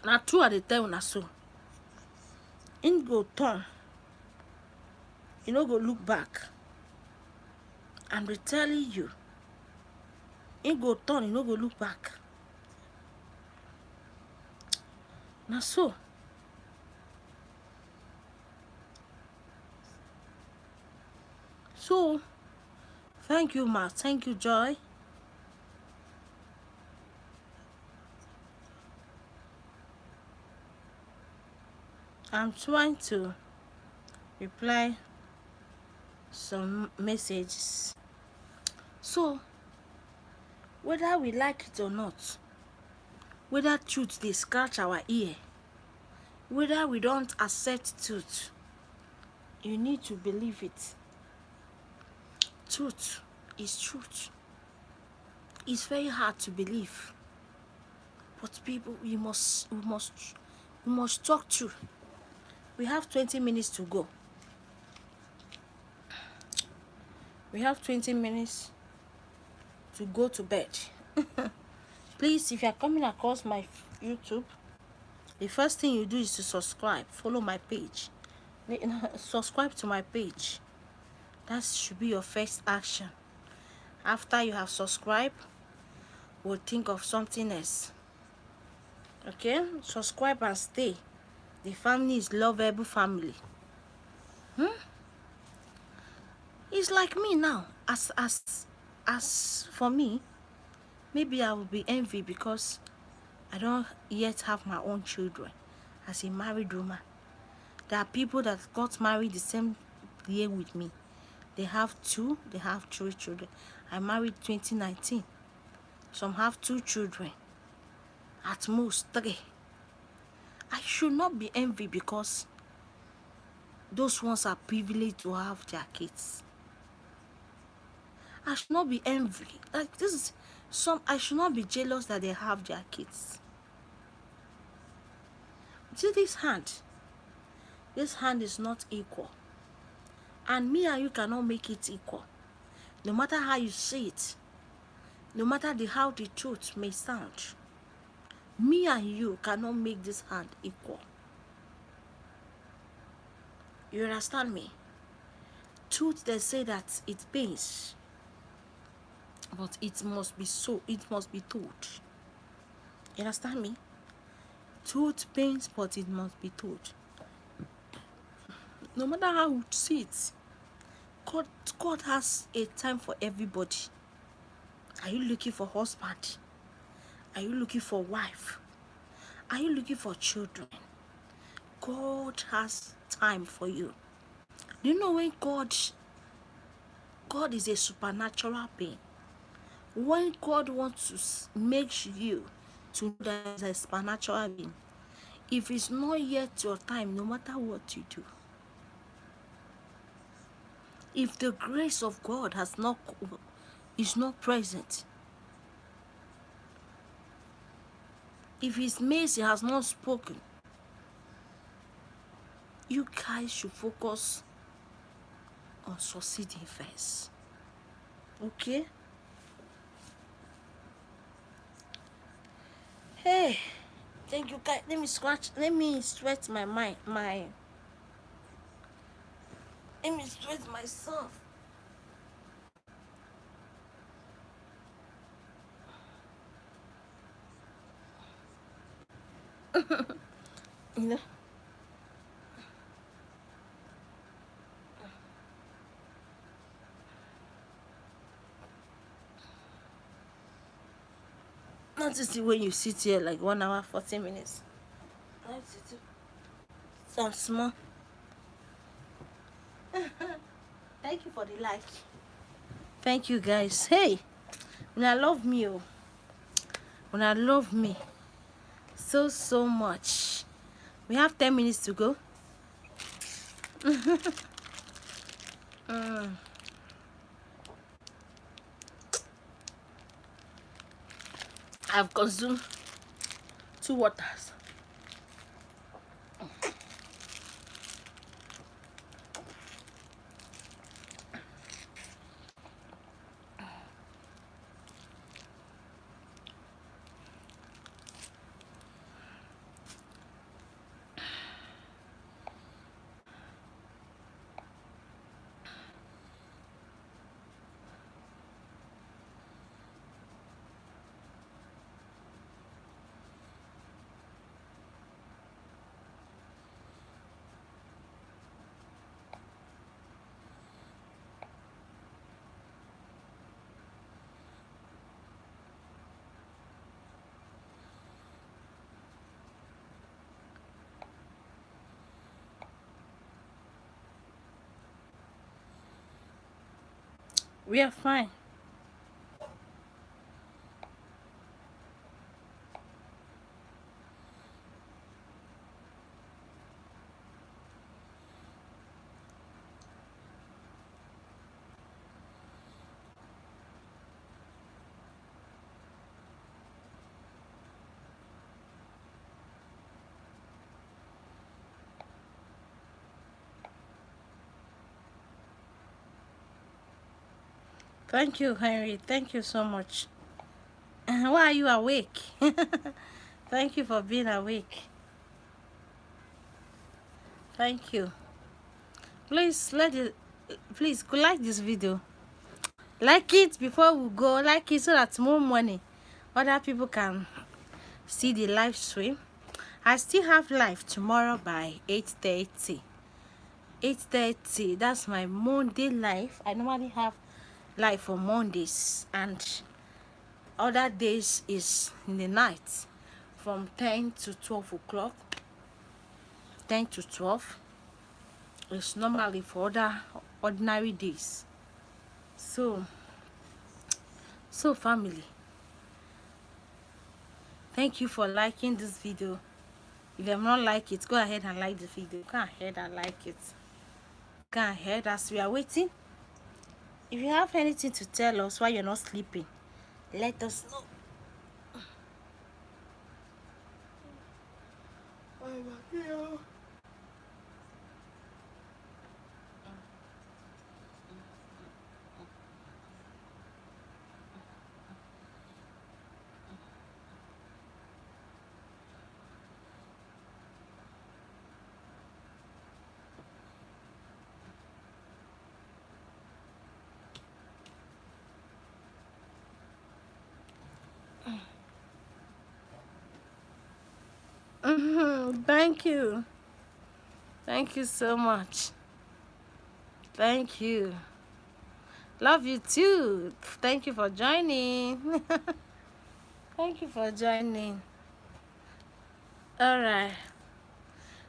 Now true at the time na so. It go turn. You no go look back. I'm telling you. It go turn. You no go look back. Now so. So, thank you, Ma. Thank you, Joy. I'm trying to reply some messages. So, whether we like it or not, whether truth they scratch our ear, whether we don't accept truth, you need to believe it. Truth is truth. It's very hard to believe, but people, we must talk true. We have 20 minutes to go. We have 20 minutes to go to bed. Please, if you are coming across my YouTube, the first thing you do is to subscribe, follow my page, subscribe to my page. That should be your first action. After you have subscribed, we'll think of something else. Okay, subscribe and stay. The family is lovable family. It's like me now. As for me, maybe I will be envy because I don't yet have my own children as a married woman. There are people that got married the same year with me. They have 2, they have 3 children. I married 2019. Some have 2 children, at most 3. I should not be envy because those ones are privileged to have their kids. I should not be envy. Like this is I should not be jealous that they have their kids. See this hand? This hand is not equal. And me and you cannot make it equal. No matter how you see it, no matter how the truth may sound, me and you cannot make this hand equal. You understand me? Truth, they say that it pains, but it must be so. It must be told. You understand me? Truth pains, but it must be told. No matter how you see it, God has a time for everybody. Are you looking for husband? Are you looking for wife? Are you looking for children? God has time for you. Do you know when God is a supernatural being? When God wants to make you to know that is a supernatural being, if it's not yet your time, no matter what you do, if the grace of God is not present, if His mercy has not spoken, you guys should focus on succeeding first. Okay? Hey, thank you guys. Let me stretch my mind. Let me stretch myself. You know? Not to see when you sit here like 1 hour, 40 minutes. Some small. Thank you for the like. Thank you guys. Hey, when I love me, when I love me so much. We have 10 minutes to go. I've consumed 2 waters. We are fine. Thank you, Henry. Thank you so much. Why are you awake? Thank you for being awake. Thank you. Please please go like this video. Like it before we go. Like it so that tomorrow morning other people can see the live stream. I still have live tomorrow by 8:30. 8:30. That's my Monday live. I normally have live on Mondays, and other days is in the night from 10 to 12 o'clock. 10 to 12 is normally for other ordinary days. So family, thank you for liking this video. If you have not liked it, go ahead and like the video. Go ahead and like it. Go ahead as we are waiting. If you have anything to tell us while you're not sleeping, let us know. Thank you. Thank you so much. Thank you. Love you too. Thank you for joining. Thank you for joining. All right.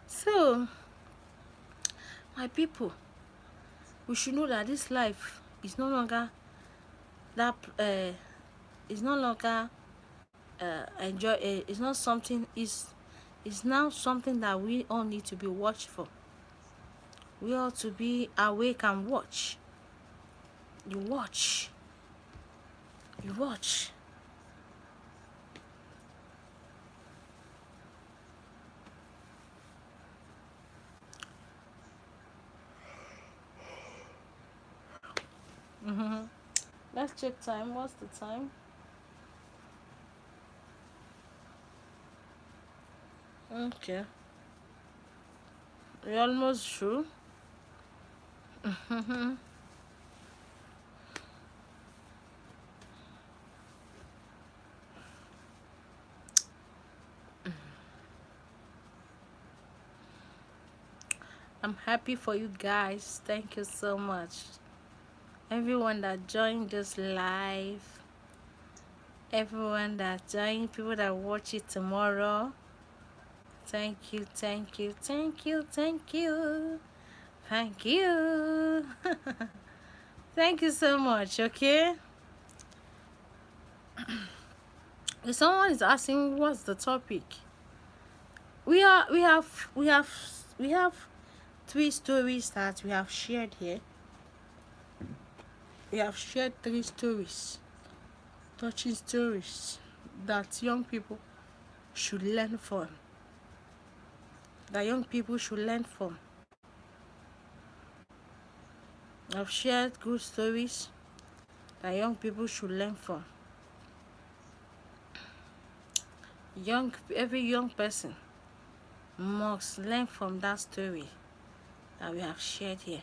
So, my people, we should know that this life is no longer that is no longer enjoy. It's not something. It's now something that we all need to be watchful. We ought to be awake and watch. You watch. You watch. Let's check time. What's the time? Okay. We're almost through. I'm happy for you guys. Thank you so much. Everyone that joined this live. Everyone that joined. People that watch it tomorrow. Thank you, thank you, thank you, thank you. Thank you. Thank you so much, okay? If someone is asking what's the topic, we have 3 stories that we have shared here. We have shared 3 stories, touching stories that young people should learn from. I've shared good stories that young people should learn from. Every young person must learn from that story that we have shared here.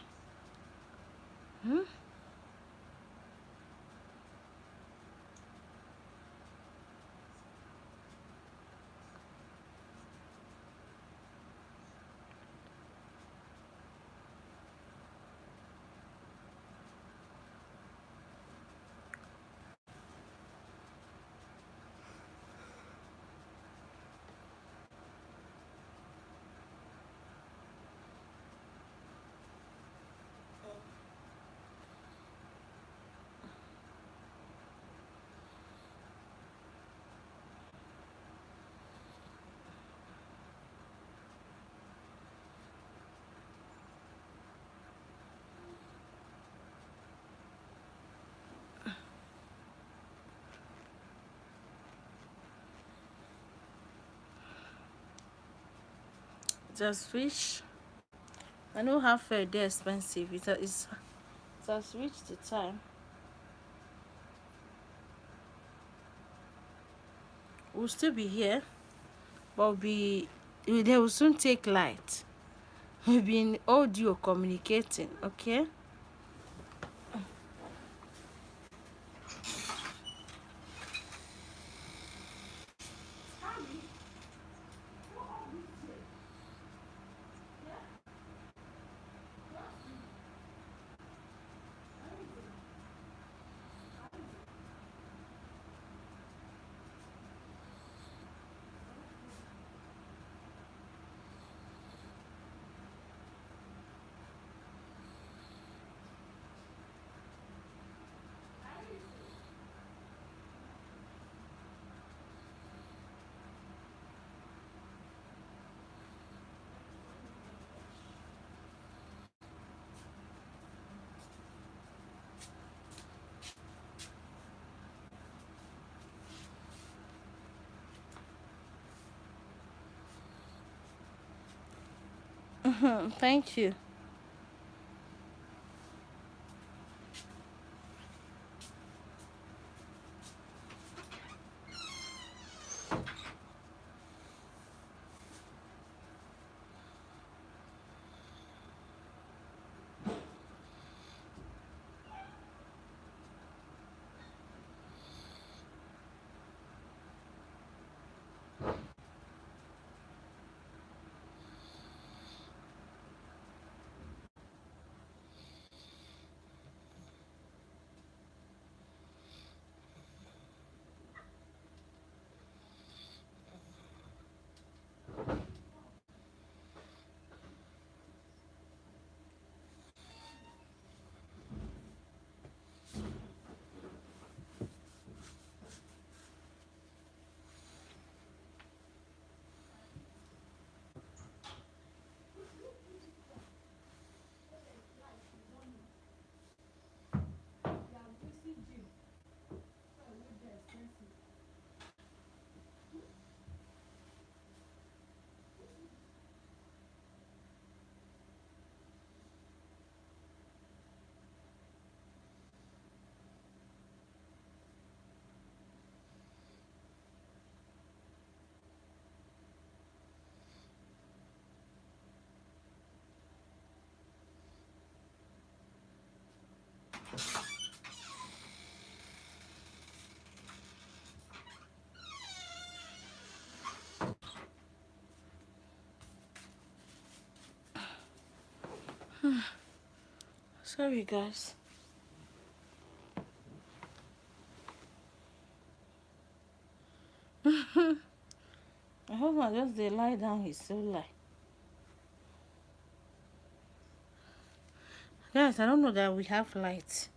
Just reach. I know how fair they're expensive. It has reached the time. we'll still be here, but they will soon take light. We've been audio communicating, okay? Thank you. Sorry, guys. I hope I just they lie down. He's so lie. Guys, I don't know that we have light,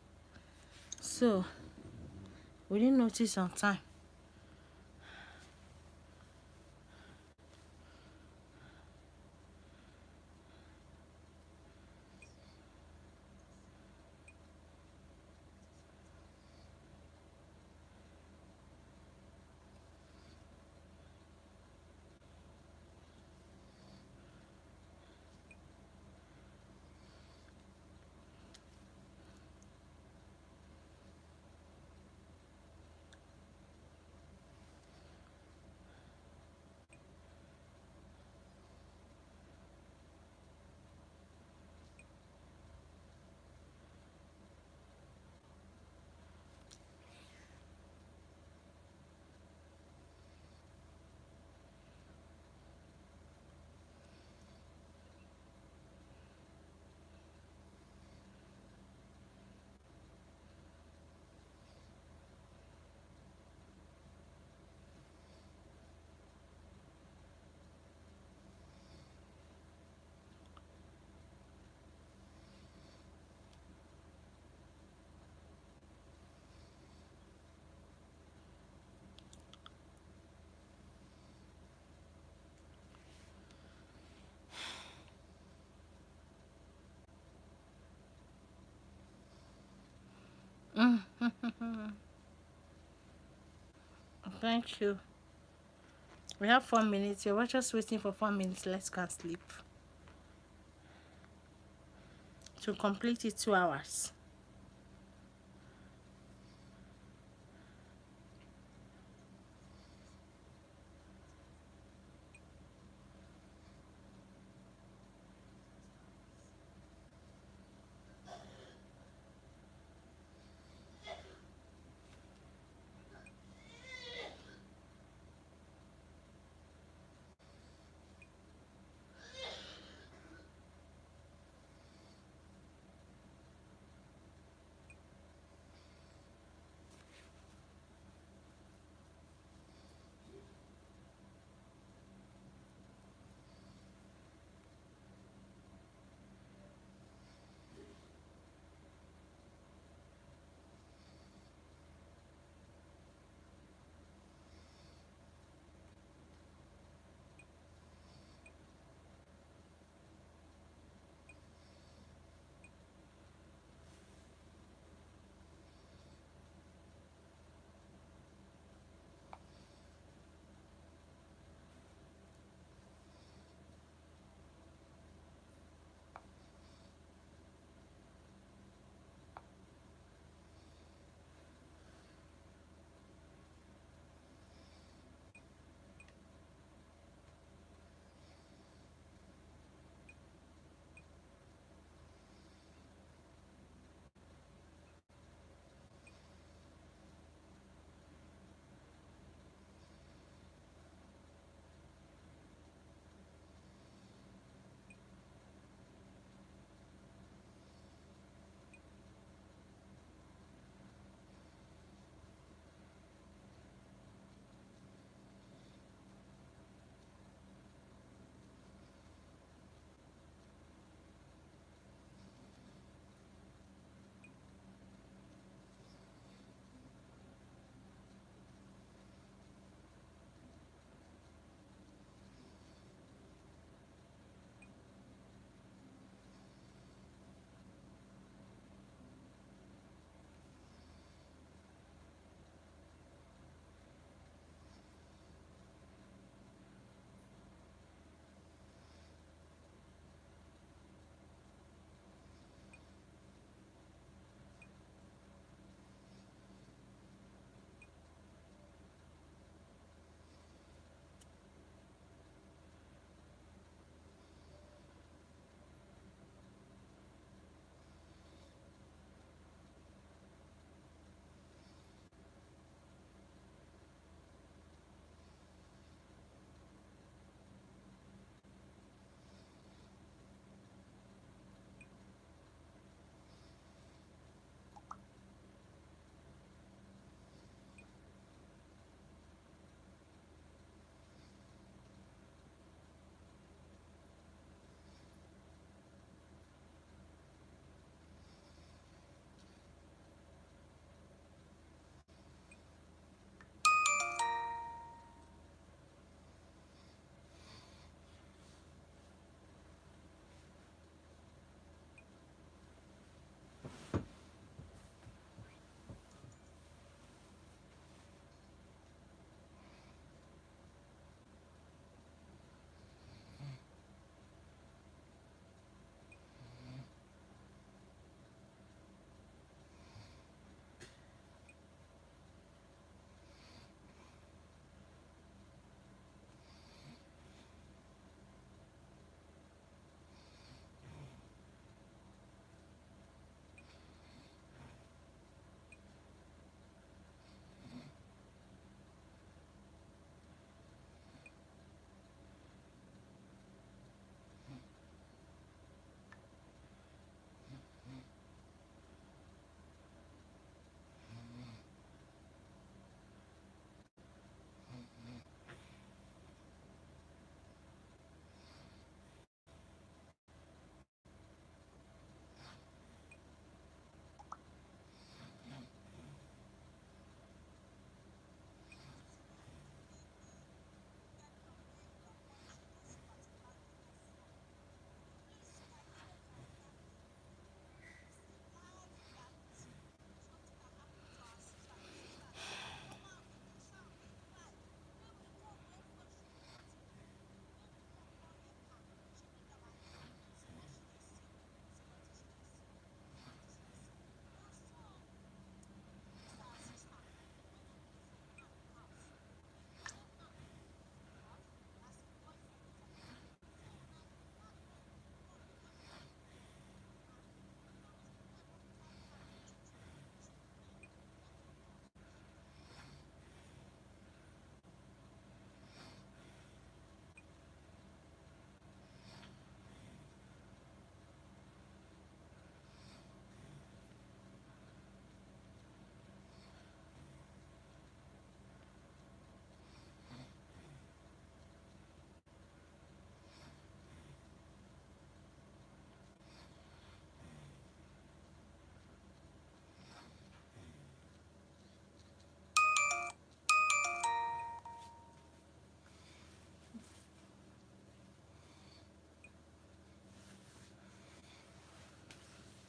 so we didn't notice on time. Thank you. We have 4 minutes here. We're just waiting for 4 minutes. Let's go and sleep. To complete it 2 hours.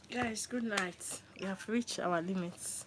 Guys, good night. We have reached our limits.